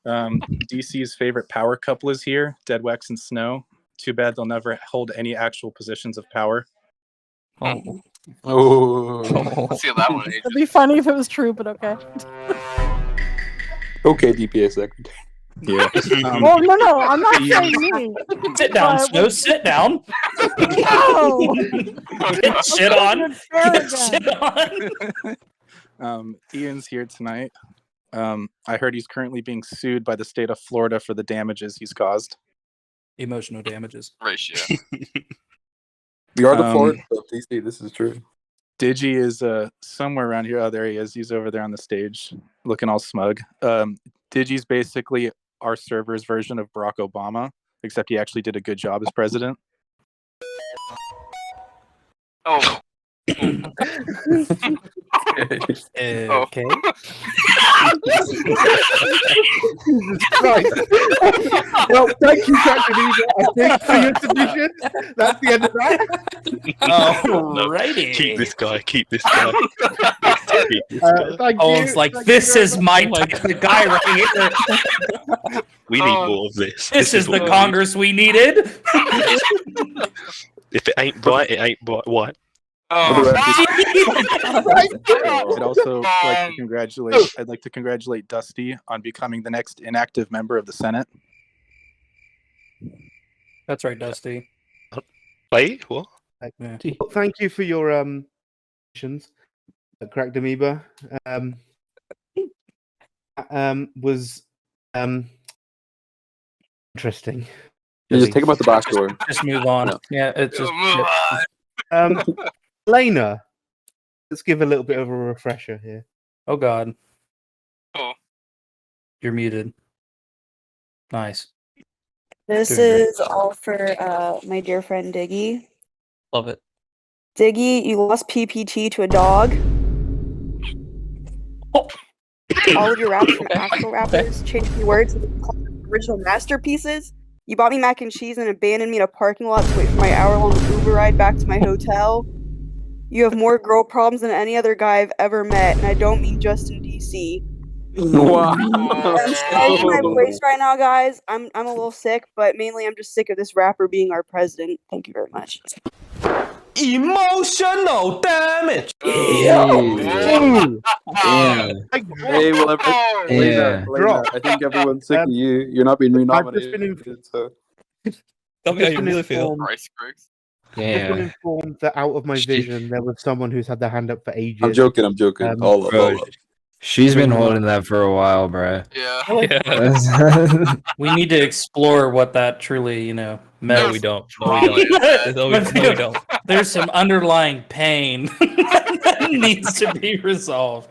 Speaker 11: DC's favorite power couple is here, Deadwax and Snow. Too bad they'll never hold any actual positions of power.
Speaker 2: Oh.
Speaker 8: Oh.
Speaker 5: Let's see how that one ages.
Speaker 7: It'd be funny if it was true, but okay.
Speaker 8: Okay, DPA secretary.
Speaker 11: Yeah.
Speaker 7: Well, no, I'm not saying me.
Speaker 2: Sit down,
Speaker 7: But
Speaker 2: Snow. Sit down.
Speaker 7: No.
Speaker 2: Get shit on.
Speaker 7: Good fair
Speaker 2: Get
Speaker 7: again.
Speaker 2: shit on.
Speaker 11: Ian's here tonight. I heard he's currently being sued by the state of Florida for the damages he's caused.
Speaker 2: Emotional damages.
Speaker 5: Ratio.
Speaker 8: We are the
Speaker 11: Um,
Speaker 8: Florida of DC. This is true.
Speaker 11: Digi is somewhere around here. Oh, there he is. He's over there on the stage, looking all smug. Digi's basically our server's version of Barack Obama, except he actually did a good job as president.
Speaker 5: Oh. Yeah,
Speaker 2: Okay.
Speaker 1: Jesus Christ. Well, thank you, Captain Eva, I think, for your submission. That's the end of that.
Speaker 2: Alrighty.
Speaker 3: Keep this guy. Keep this guy. Keep this guy.
Speaker 1: Thank
Speaker 2: Owen's
Speaker 1: you.
Speaker 2: like,
Speaker 1: Thank you
Speaker 2: this
Speaker 1: very
Speaker 2: is
Speaker 1: much.
Speaker 2: my type of guy right here.
Speaker 3: We need more of this.
Speaker 2: This is the
Speaker 3: what we need.
Speaker 2: Congress we needed.
Speaker 3: If it ain't bright, it ain't white.
Speaker 11: I'd also like to congratulate. I'd like to congratulate Dusty on becoming the next inactive member of the Senate.
Speaker 2: That's right, Dusty.
Speaker 3: Wait, what?
Speaker 2: Yeah.
Speaker 1: Well, thank you for your submissions, Cracked Amoeba. Was interesting.
Speaker 8: You just take him out the back door.
Speaker 2: Just move on.
Speaker 8: No.
Speaker 2: Yeah, it's just.
Speaker 1: Lena, let's give a little bit of a refresher here.
Speaker 2: Oh God.
Speaker 5: Oh.
Speaker 2: You're muted. Nice.
Speaker 12: This
Speaker 2: Doing
Speaker 12: is all for my dear friend Diggy.
Speaker 4: Love it.
Speaker 12: Diggy, you lost PPT to a dog. All of your raps from actual rappers changed the words to original masterpieces. You bought me mac and cheese and abandoned me in a parking lot to wait for my hour-long Uber ride back to my hotel. You have more girl problems than any other guy I've ever met, and I don't mean just in DC.
Speaker 8: Wow.
Speaker 12: I'm sorry for my voice right now, guys. I'm a little sick, but mainly I'm just sick of this rapper being our president. Thank you very much.
Speaker 13: Emotional damage.
Speaker 8: Damn.
Speaker 1: Hey,
Speaker 8: Hey, well,
Speaker 6: Yeah.
Speaker 8: Lena, I think everyone's sick of you. You're not being
Speaker 1: I've just been
Speaker 8: renominated. So.
Speaker 4: Tell me how
Speaker 1: Just
Speaker 4: you
Speaker 1: been
Speaker 4: really feel.
Speaker 1: informed-
Speaker 5: Rice Griggs.
Speaker 1: I've been
Speaker 6: Yeah.
Speaker 1: informed that out of my vision, there was someone who's had their hand up for ages.
Speaker 8: I'm joking. All up,
Speaker 6: Bro,
Speaker 8: all up.
Speaker 6: she's been holding that for a while, bro.
Speaker 5: Yeah.
Speaker 4: Yeah.
Speaker 2: We need to explore what that truly, meant.
Speaker 4: No, we don't. No, we don't. No, we don't.
Speaker 2: There's some underlying pain that needs to be resolved.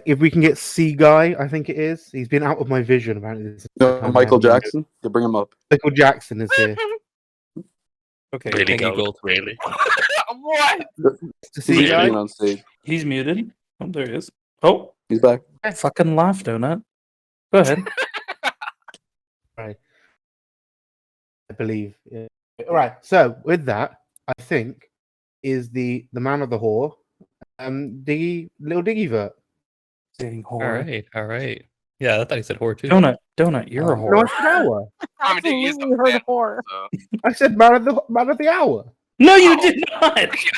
Speaker 1: If we can get C Guy, I think it is. He's been out of my vision apparently. This
Speaker 8: Michael Jackson. To bring him up.
Speaker 1: Michael Jackson is here.
Speaker 2: Okay,
Speaker 3: Really
Speaker 4: Peggy
Speaker 3: gold.
Speaker 4: Gold.
Speaker 3: Really.
Speaker 5: What?
Speaker 1: To C
Speaker 8: He's
Speaker 1: Guy.
Speaker 8: being on stage.
Speaker 2: he's muted. Oh, there he is. Oh,
Speaker 8: He's back.
Speaker 2: I fucking laugh, Donut. Go ahead.
Speaker 1: Right. I believe. Yeah. All right. So with that, I think is the man of the whore, the LilDigiVert.
Speaker 2: Saying
Speaker 4: All
Speaker 2: whore.
Speaker 4: right. Yeah, I thought he said whore too.
Speaker 2: Donut, you're a
Speaker 1: No,
Speaker 2: whore.
Speaker 1: I said hour.
Speaker 5: I mean, he is the
Speaker 7: Absolutely heard
Speaker 5: man,
Speaker 7: whore.
Speaker 5: so.
Speaker 1: I said man of the hour.
Speaker 2: No, you did not.
Speaker 5: He's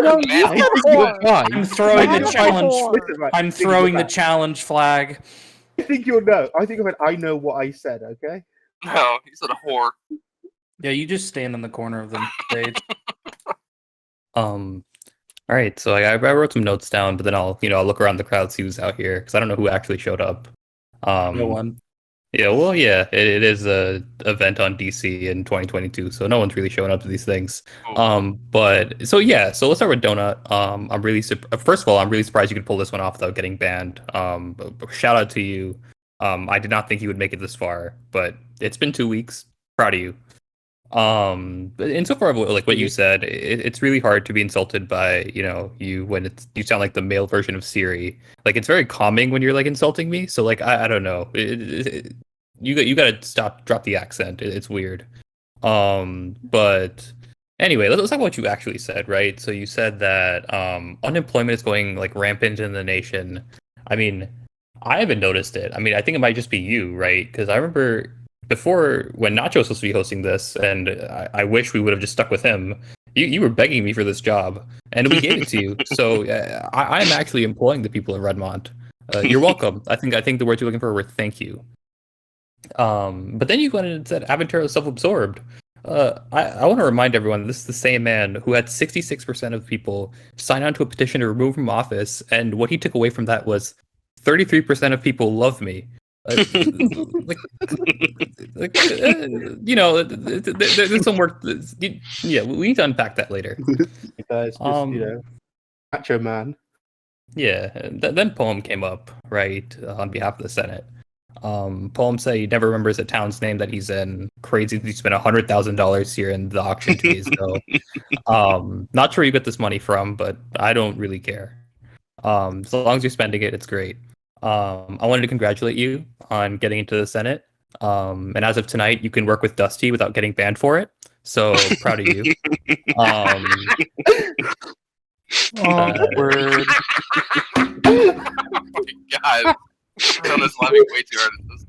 Speaker 1: No,
Speaker 5: the
Speaker 1: you
Speaker 5: man.
Speaker 1: said
Speaker 7: whore.
Speaker 1: fine.
Speaker 2: I'm throwing
Speaker 7: Man
Speaker 2: the
Speaker 7: of the
Speaker 2: challenge.
Speaker 7: whore.
Speaker 1: Listen, right,
Speaker 2: I'm
Speaker 1: think
Speaker 2: throwing the
Speaker 1: about
Speaker 2: challenge flag.
Speaker 1: it. I think you'll know. I think I know what I said. Okay.
Speaker 5: No, he said a whore.
Speaker 2: Yeah, you just stand in the corner of the stage.
Speaker 4: All right. So I wrote some notes down, but then I'll look around the crowd, see who's out here, because I don't know who actually showed up.
Speaker 2: No one.
Speaker 4: Yeah, well, yeah, it is a event on DC in 2022, so no one's really showing up to these things. But so let's start with Donut. I'm really first of all, I'm really surprised you could pull this one off without getting banned. Shout out to you. I did not think you would make it this far, but it's been 2 weeks. Proud of you. Insofar as like what you said, it's really hard to be insulted by you when you sound like the male version of Siri. Like it's very calming when you're like insulting me. So like I don't know. You gotta drop the accent. It's weird. But anyway, let's talk about what you actually said, right? So you said that unemployment is going like rampant in the nation. I mean, I haven't noticed it. I mean, I think it might just be you, right? Because I remember before when Nacho was supposed to be hosting this, and I wish we would have just stuck with him. You were begging me for this job, and we gave it to you. So I am actually employing the people in Redmont. You're welcome. I think the words you're looking for were thank you. But then you went and said Aventaro is self-absorbed. I want to remind everyone this is the same man who had 66% of people sign on to a petition to remove him from office, and what he took away from that was 33% of people love me. There's some work. Yeah, we need to unpack that later.
Speaker 1: Because Macho Man.
Speaker 4: Yeah, then Poem came up right on behalf of the Senate. Poem said he never remembers a town's name that he's in. Crazy, he spent $100,000 here in the auction 2 days ago. Not sure where you get this money from, but I don't really care. So long as you're spending it, it's great. I wanted to congratulate you on getting into the Senate. And as of tonight, you can work with Dusty without getting banned for it. So proud of you.
Speaker 2: Word.
Speaker 5: God, Jonah's laughing way too hard at this.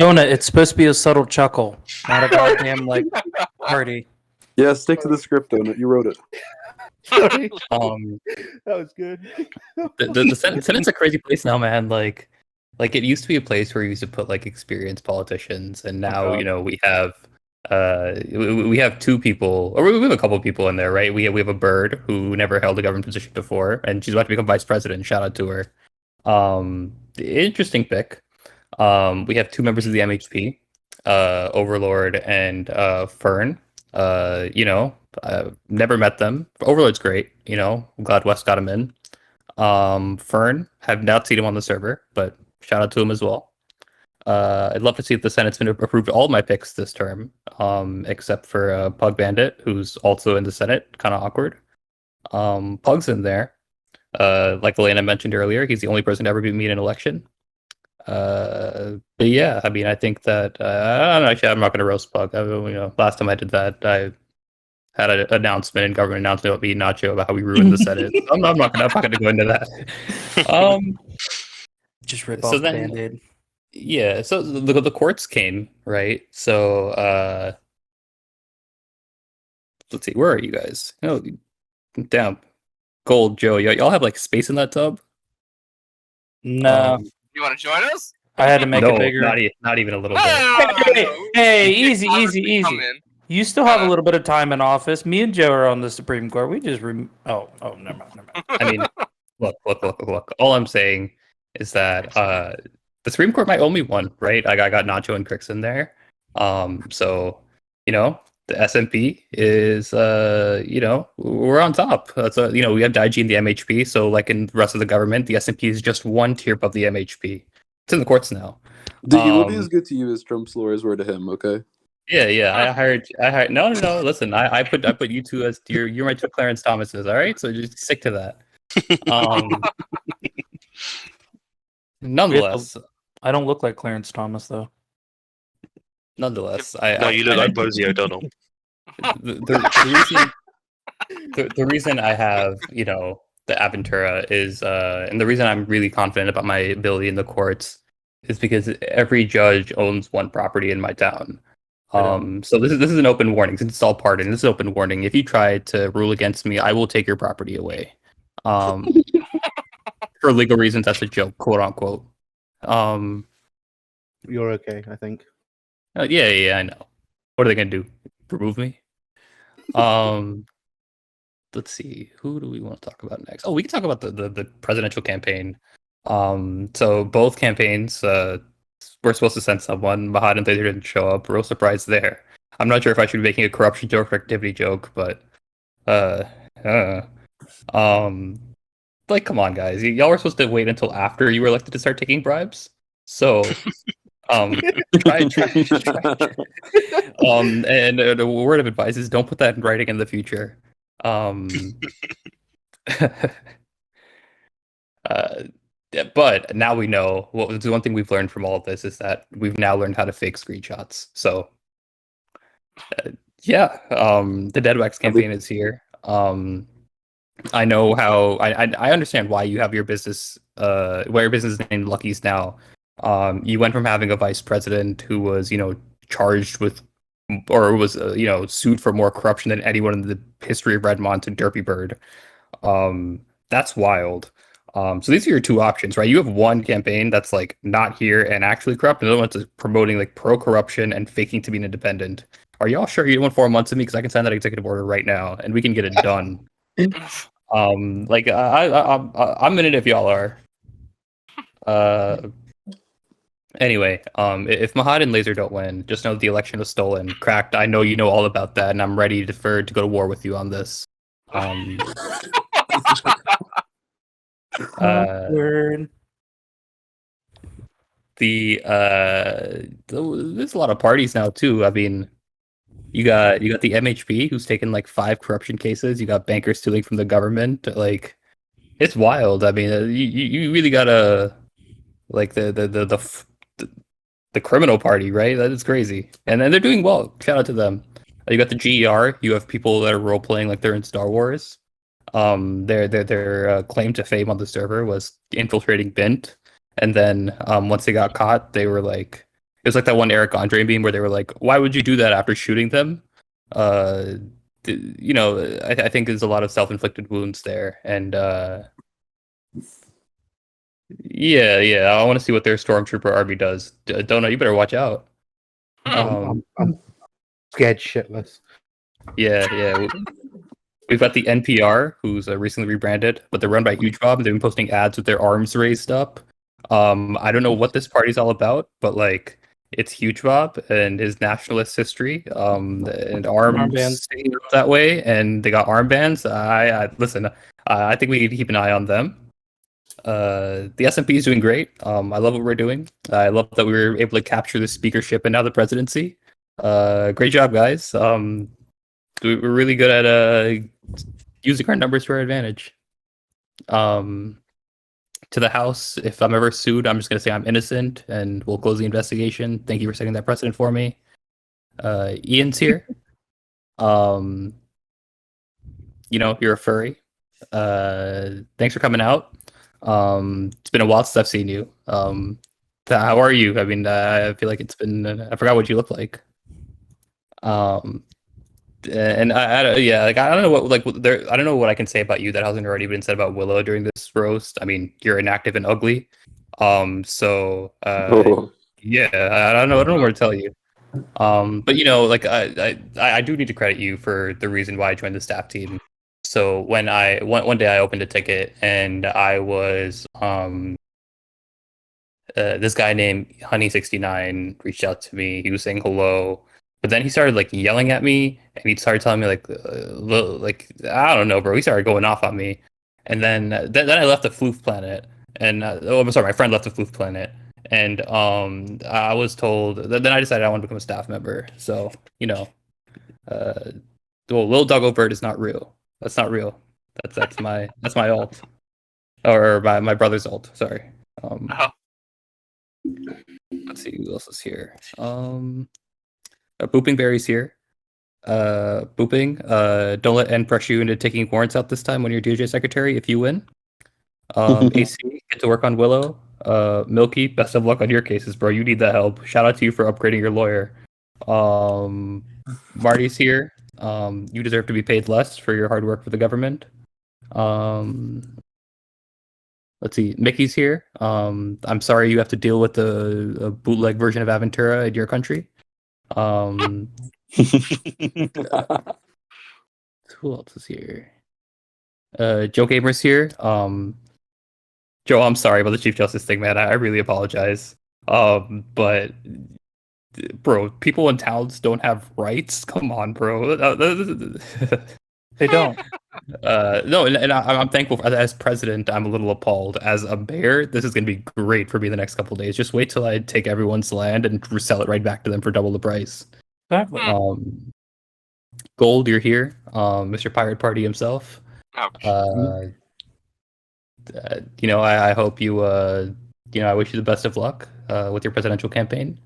Speaker 2: Jonah, it's supposed to be a subtle chuckle, not a goddamn like party.
Speaker 8: Yeah, stick to the script, Donut. You wrote it.
Speaker 1: Sorry.
Speaker 2: That
Speaker 1: was good.
Speaker 4: The Senate's a crazy place now, man. Like it used to be a place where you used to put like experienced politicians, and now we have 2 people, or we have a couple people in there, right? We have a Bird who never held a government position before, and she's about to become vice president. Shout out to her. Interesting pick. We have 2 members of the MHP, Overlord and Fern. Never met them. Overlord's great. I'm glad West got him in. Fern, have not seen him on the server, but shout out to him as well. I'd love to see if the Senate's been approved all of my picks this term, except for Pug Bandit, who's also in the Senate. Kind of awkward. Pug's in there. Like Elena mentioned earlier, he's the only person to ever beat me in an election. But yeah, I mean, I think that actually, I'm not going to roast Pug. Last time I did that, I had an announcement, and government announcement about me and Nacho about how we ruined the Senate. I'm not going to go into that.
Speaker 2: Just rip off Band-Aid.
Speaker 4: Yeah, so the courts came, right? So let's see, where are you guys? Damn, Gold, Joe, y'all have like space in that tub?
Speaker 2: No.
Speaker 5: You want to join us?
Speaker 2: I had to make it bigger.
Speaker 4: Not even a little bit.
Speaker 2: Hey, easy. You still have a little bit of time in office. Me and Joe are on the Supreme Court. We just never mind.
Speaker 4: I mean, look. All I'm saying is that the Supreme Court might owe me one, right? I got Nacho and Crix in there. So the SMP is we're on top. That's we have DIG and the MHP. So like in the rest of the government, the SMP is just 1 tier above the MHP. It's in the courts now.
Speaker 8: Diggy will be as good to you as Trump's lawyers were to him. Okay.
Speaker 4: Yeah. I hired. No. Listen, I put you 2 as you're my 2 Clarence Thomases. All right, so just stick to that. Nonetheless,
Speaker 2: I don't look like Clarence Thomas though.
Speaker 3: Nonetheless, you look like Bosie O'Donnell.
Speaker 4: The reason I have the Aventura is, and the reason I'm really confident about my ability in the courts is because every judge owns 1 property in my town. So this is an open warning. Since it's all pardon, this is open warning. If you try to rule against me, I will take your property away. For legal reasons, that's a joke, quote unquote.
Speaker 1: You're okay, I think.
Speaker 4: Yeah, I know. What are they gonna do? Remove me? Let's see. Who do we want to talk about next? Oh, we can talk about the presidential campaign. So both campaigns, we're supposed to send someone. Mahad and they didn't show up. Real surprise there. I'm not sure if I should be making a corruption joke or activity joke, but like, come on, guys. Y'all were supposed to wait until after you were elected to start taking bribes. So, try. And a word of advice is don't put that in writing in the future. But now we know. The one thing we've learned from all of this is that we've now learned how to fake screenshots. So, the Deadwax campaign is here. I know how. I understand why you have your business. Why your business is named Lucky's now. You went from having a vice president who was, charged with, or was, sued for more corruption than anyone in the history of Redmond to Derpy Bird. That's wild. So these are your 2 options, right? You have one campaign that's like not here and actually corrupt, and the other one's promoting like pro-corruption and faking to be an independent. Are y'all sure you don't want 4 months of me? Because I can send that executive order right now, and we can get it done. I'm in it if y'all are. Anyway, if Mahad and Laser don't win, just know the election was stolen. Cracked, I know you know all about that, and I'm ready to go to war with you on this.
Speaker 2: Word.
Speaker 4: there's a lot of parties now too. I mean, you got the MHP who's taken like 5 corruption cases. You got bankers stealing from the government. Like, it's wild. I mean, you really gotta like the criminal party, right? That is crazy, and then they're doing well. Shout out to them. You got the GER. You have people that are role playing like they're in Star Wars. Their claim to fame on the server was infiltrating Bint, and then once they got caught, they were like, it was like that one Eric Andre meme where they were like, "Why would you do that after shooting them?" You know, I think there's a lot of self-inflicted wounds there, and yeah, I want to see what their stormtrooper army does. Donut, you better watch out.
Speaker 1: I'm scared shitless.
Speaker 4: Yeah. We've got the NPR, who's recently rebranded, but they're run by Huge Bob, and they've been posting ads with their arms raised up. I don't know what this party's all about, but like, it's Huge Bob and his nationalist history, and arms staying up that way, and they got armbands. Listen. I think we need to keep an eye on them. The SMP is doing great. I love what we're doing. I love that we were able to capture the speakership and now the presidency. Great job, guys. We're really good at using our numbers to our advantage. To the House, if I'm ever sued, I'm just going to say I'm innocent and we'll close the investigation. Thank you for setting that precedent for me. Ian's here. You know, you're a furry. Thanks for coming out. It's been a while since I've seen you. How are you? I mean, I feel like it's been. I forgot what you look like. And I don't know what I don't know what I can say about you that hasn't already been said about Willow during this roast. I mean, you're inactive and ugly. Yeah, I don't know what to tell you. But you know, like I do need to credit you for the reason why I joined the staff team. So when one day I opened a ticket and I was this guy named Honey69 reached out to me. He was saying hello, but then he started like yelling at me, and he started telling me like I don't know, bro. He started going off on me, and then I left the Floof planet, and I'm sorry, my friend left the Floof planet, and I was told. Then I decided I wanted to become a staff member. So you know, LilDigiVert is not real. That's not real. That's my alt, or my brother's alt. Sorry. Let's see who else is here. Booping Berry's here. Booping. Don't let N pressure you into taking warrants out this time when you're DOJ secretary. If you win. AC, get to work on Willow. Milky, best of luck on your cases, bro. You need that help. Shout out to you for upgrading your lawyer. Marty's here. You deserve to be paid less for your hard work for the government. Let's see. Mickey's here. I'm sorry you have to deal with a bootleg version of Aventura in your country. Who else is here? Joe Gamer's here. Joe, I'm sorry about the Chief Justice thing, man. I really apologize. But bro, people in towns don't have rights. Come on, bro. They don't. No, and I'm thankful as president. I'm a little appalled. As a mayor, this is going to be great for me the next couple of days. Just wait till I take everyone's land and resell it right back to them for double the price.
Speaker 2: Exactly.
Speaker 4: Gold, you're here. Mr. Pirate Party himself.
Speaker 5: Ouch.
Speaker 4: You know, I hope you. You know, I wish you the best of luck with your presidential campaign.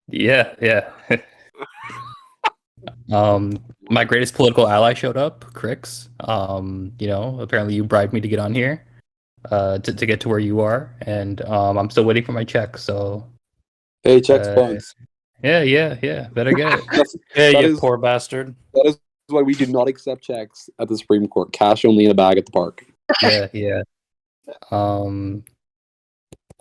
Speaker 4: Yeah. My greatest political ally showed up, Crix. You know, apparently you bribed me to get on here, to get to where you are, and I'm still waiting for my check. So,
Speaker 8: hey, checks funds.
Speaker 4: Yeah. Better get it.
Speaker 2: You poor bastard.
Speaker 8: That is why we do not accept checks at the Supreme Court. Cash only in a bag at the park.
Speaker 4: Yeah.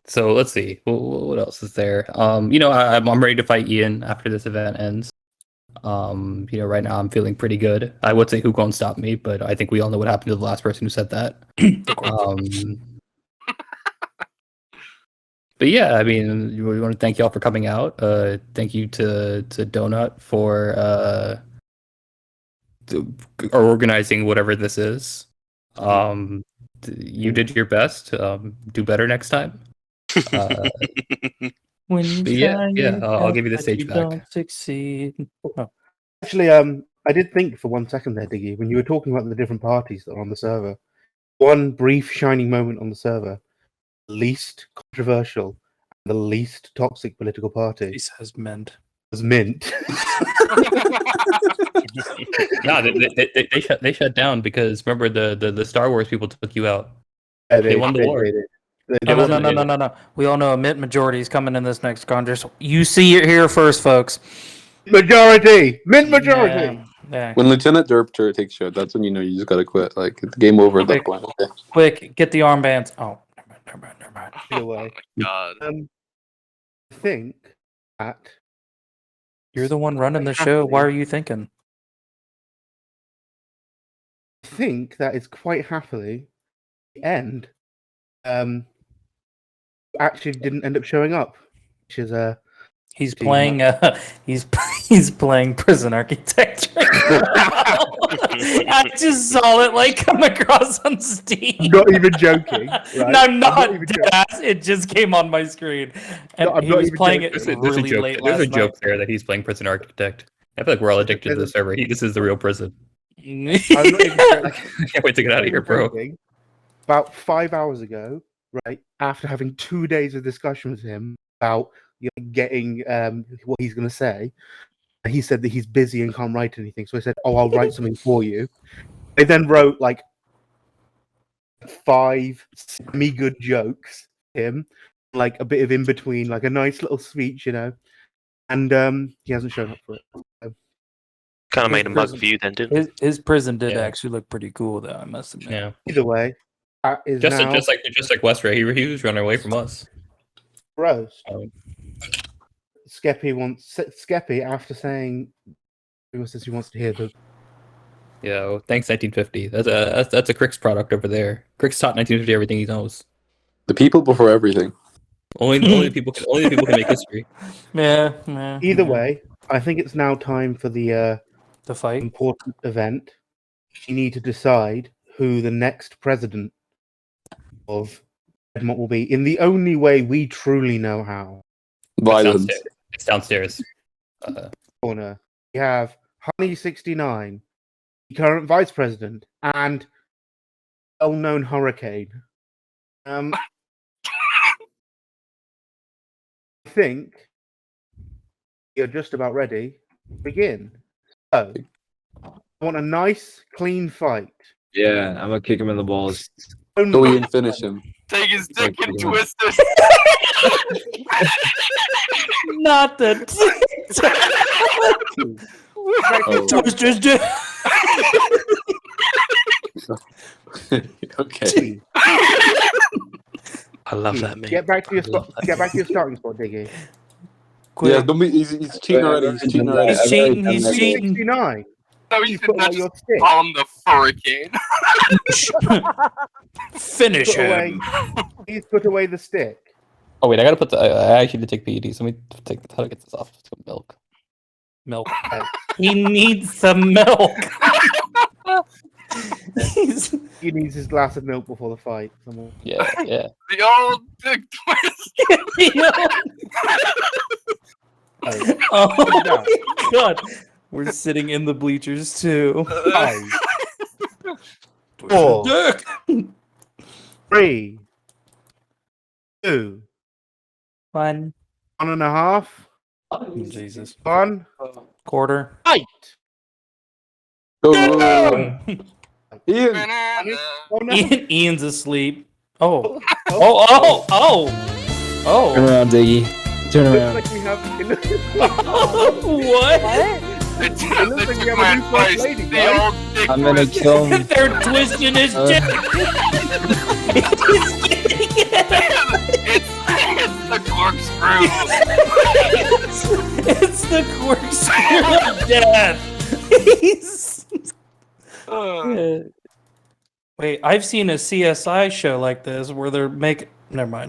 Speaker 4: So let's see. What else is there? You know, I'm ready to fight Ian after this event ends. You know, right now I'm feeling pretty good. I would say who won't stop me, but I think we all know what happened to the last person who said that. But yeah, I mean, we want to thank y'all for coming out. Thank you to Donut for organizing whatever this is. You did your best. Do better next time.
Speaker 2: When you
Speaker 4: But yeah,
Speaker 2: try
Speaker 4: yeah,
Speaker 2: your
Speaker 4: I'll give you the
Speaker 2: best, but
Speaker 4: stage
Speaker 2: you
Speaker 4: back.
Speaker 2: don't succeed. Oh.
Speaker 1: Actually, I did think for 1 second there, Diggy, when you were talking about the different parties that are on the server. One brief shining moment on the server, the least controversial and the least toxic political party
Speaker 2: He says Mint.
Speaker 1: was Mint.
Speaker 4: No, they shut down because remember the Star Wars people took you out. They won the war.
Speaker 2: No. We all know a Mint majority is coming in this next Congress. You see it here first, folks.
Speaker 1: Majority! Mint majority!
Speaker 2: Yeah.
Speaker 8: When Lieutenant Derpter takes shit, that's when you know you just gotta quit. Like, it's game over at that point. Okay.
Speaker 2: Quick, get the armbands. Oh, never mind.
Speaker 1: Either way.
Speaker 5: God.
Speaker 1: I think that
Speaker 2: You're the one running the show. Why are you thinking?
Speaker 1: I think that is quite happily the end. Actually didn't end up showing up, which is
Speaker 2: He's playing. He's playing prison architecture. I just saw it like come across on Steam.
Speaker 1: I'm not even joking. Right?
Speaker 2: No, I'm not
Speaker 1: even
Speaker 2: dead ass. It just came on my screen, and
Speaker 1: I'm
Speaker 2: he
Speaker 1: not
Speaker 2: was
Speaker 1: even
Speaker 2: playing
Speaker 1: joking.
Speaker 2: it really late
Speaker 4: There's a
Speaker 2: last
Speaker 4: joke
Speaker 2: night.
Speaker 4: there that he's playing Prison Architect. I feel like we're all addicted to the server. This is the real prison.
Speaker 1: I'm not even joking.
Speaker 4: I can't wait to get out of here, bro.
Speaker 1: About 5 hours ago, right after having 2 days of discussion with him about getting what he's going to say, he said that he's busy and can't write anything. So I said, "Oh, I'll write something for you." They then wrote like 5 semi-good jokes. Him, like a bit of in between, like a nice little speech, and he hasn't shown up for it.
Speaker 3: Kind of made a mug of you then, didn't it?
Speaker 2: His prison did
Speaker 4: Yeah.
Speaker 2: actually look pretty cool, though. I must admit.
Speaker 4: Yeah.
Speaker 1: Either way, that is
Speaker 4: Just
Speaker 1: now
Speaker 4: like Westray, he was running away from us.
Speaker 1: roast.
Speaker 4: Oh.
Speaker 1: Skeppy after saying he says he wants to hear the
Speaker 4: Yeah, well, thanks 1950. That's a Crix product over there. Crix taught 1950 everything he knows.
Speaker 8: The people before everything.
Speaker 4: Only the people can make history.
Speaker 2: Yeah.
Speaker 1: Either way, I think it's now time for the
Speaker 2: fight.
Speaker 1: important event. You need to decide who the next president of Edmont will be in the only way we truly know how.
Speaker 8: Violence.
Speaker 4: It's downstairs.
Speaker 1: Corner. We have Honey69, the current vice president, and well-known Hurricane. I think you're just about ready to begin. So, I want a nice, clean fight.
Speaker 6: Yeah, I'm gonna kick him in the balls.
Speaker 8: Go in and finish him.
Speaker 5: Take his dick and twist it.
Speaker 2: Not the twist his dick.
Speaker 8: Okay.
Speaker 3: I love that meme.
Speaker 1: Get back to your spot. Get back to your starting spot, Diggy.
Speaker 8: Yeah, don't be. He's cheating already. He's cheating already.
Speaker 2: He's cheating. He's cheating.
Speaker 1: 69.
Speaker 5: No,
Speaker 1: You
Speaker 5: you
Speaker 1: put
Speaker 5: should
Speaker 1: away
Speaker 5: not
Speaker 1: your
Speaker 5: just
Speaker 1: stick.
Speaker 5: call him the Hurricane.
Speaker 2: Finish
Speaker 1: Put away.
Speaker 2: him.
Speaker 1: Please put away the stick.
Speaker 4: Oh wait, I gotta put the. I actually did take PEDs. Let me take. How to get this off? Let's go milk.
Speaker 2: Milk. He needs some milk.
Speaker 1: He needs his glass of milk before the fight. Someone.
Speaker 4: Yeah.
Speaker 5: The old dick twist.
Speaker 2: Oh my god. We're sitting in the bleachers too.
Speaker 1: 5, 4, 3, 2,
Speaker 2: 1.
Speaker 1: 1.5.
Speaker 2: Jesus.
Speaker 1: 1.
Speaker 2: Quarter.
Speaker 1: Fight.
Speaker 8: Go. Ian.
Speaker 5: Banana.
Speaker 1: Oh no.
Speaker 2: Ian's asleep. Oh.
Speaker 6: Turn
Speaker 2: Oh.
Speaker 6: around, Diggy. Turn
Speaker 1: It looks
Speaker 6: around.
Speaker 1: like we have. It looks
Speaker 2: What?
Speaker 5: The
Speaker 1: looks like we have a
Speaker 5: man
Speaker 1: new first
Speaker 5: fights
Speaker 1: lady,
Speaker 5: the
Speaker 1: guys.
Speaker 5: old dick
Speaker 6: I'm gonna
Speaker 5: twist.
Speaker 6: kill him.
Speaker 2: They're twisting his dick. He's getting it.
Speaker 5: It's the corkscrew.
Speaker 2: It's the corkscrew of death. He's... Wait, I've seen a CSI show like this where they're making. Never mind.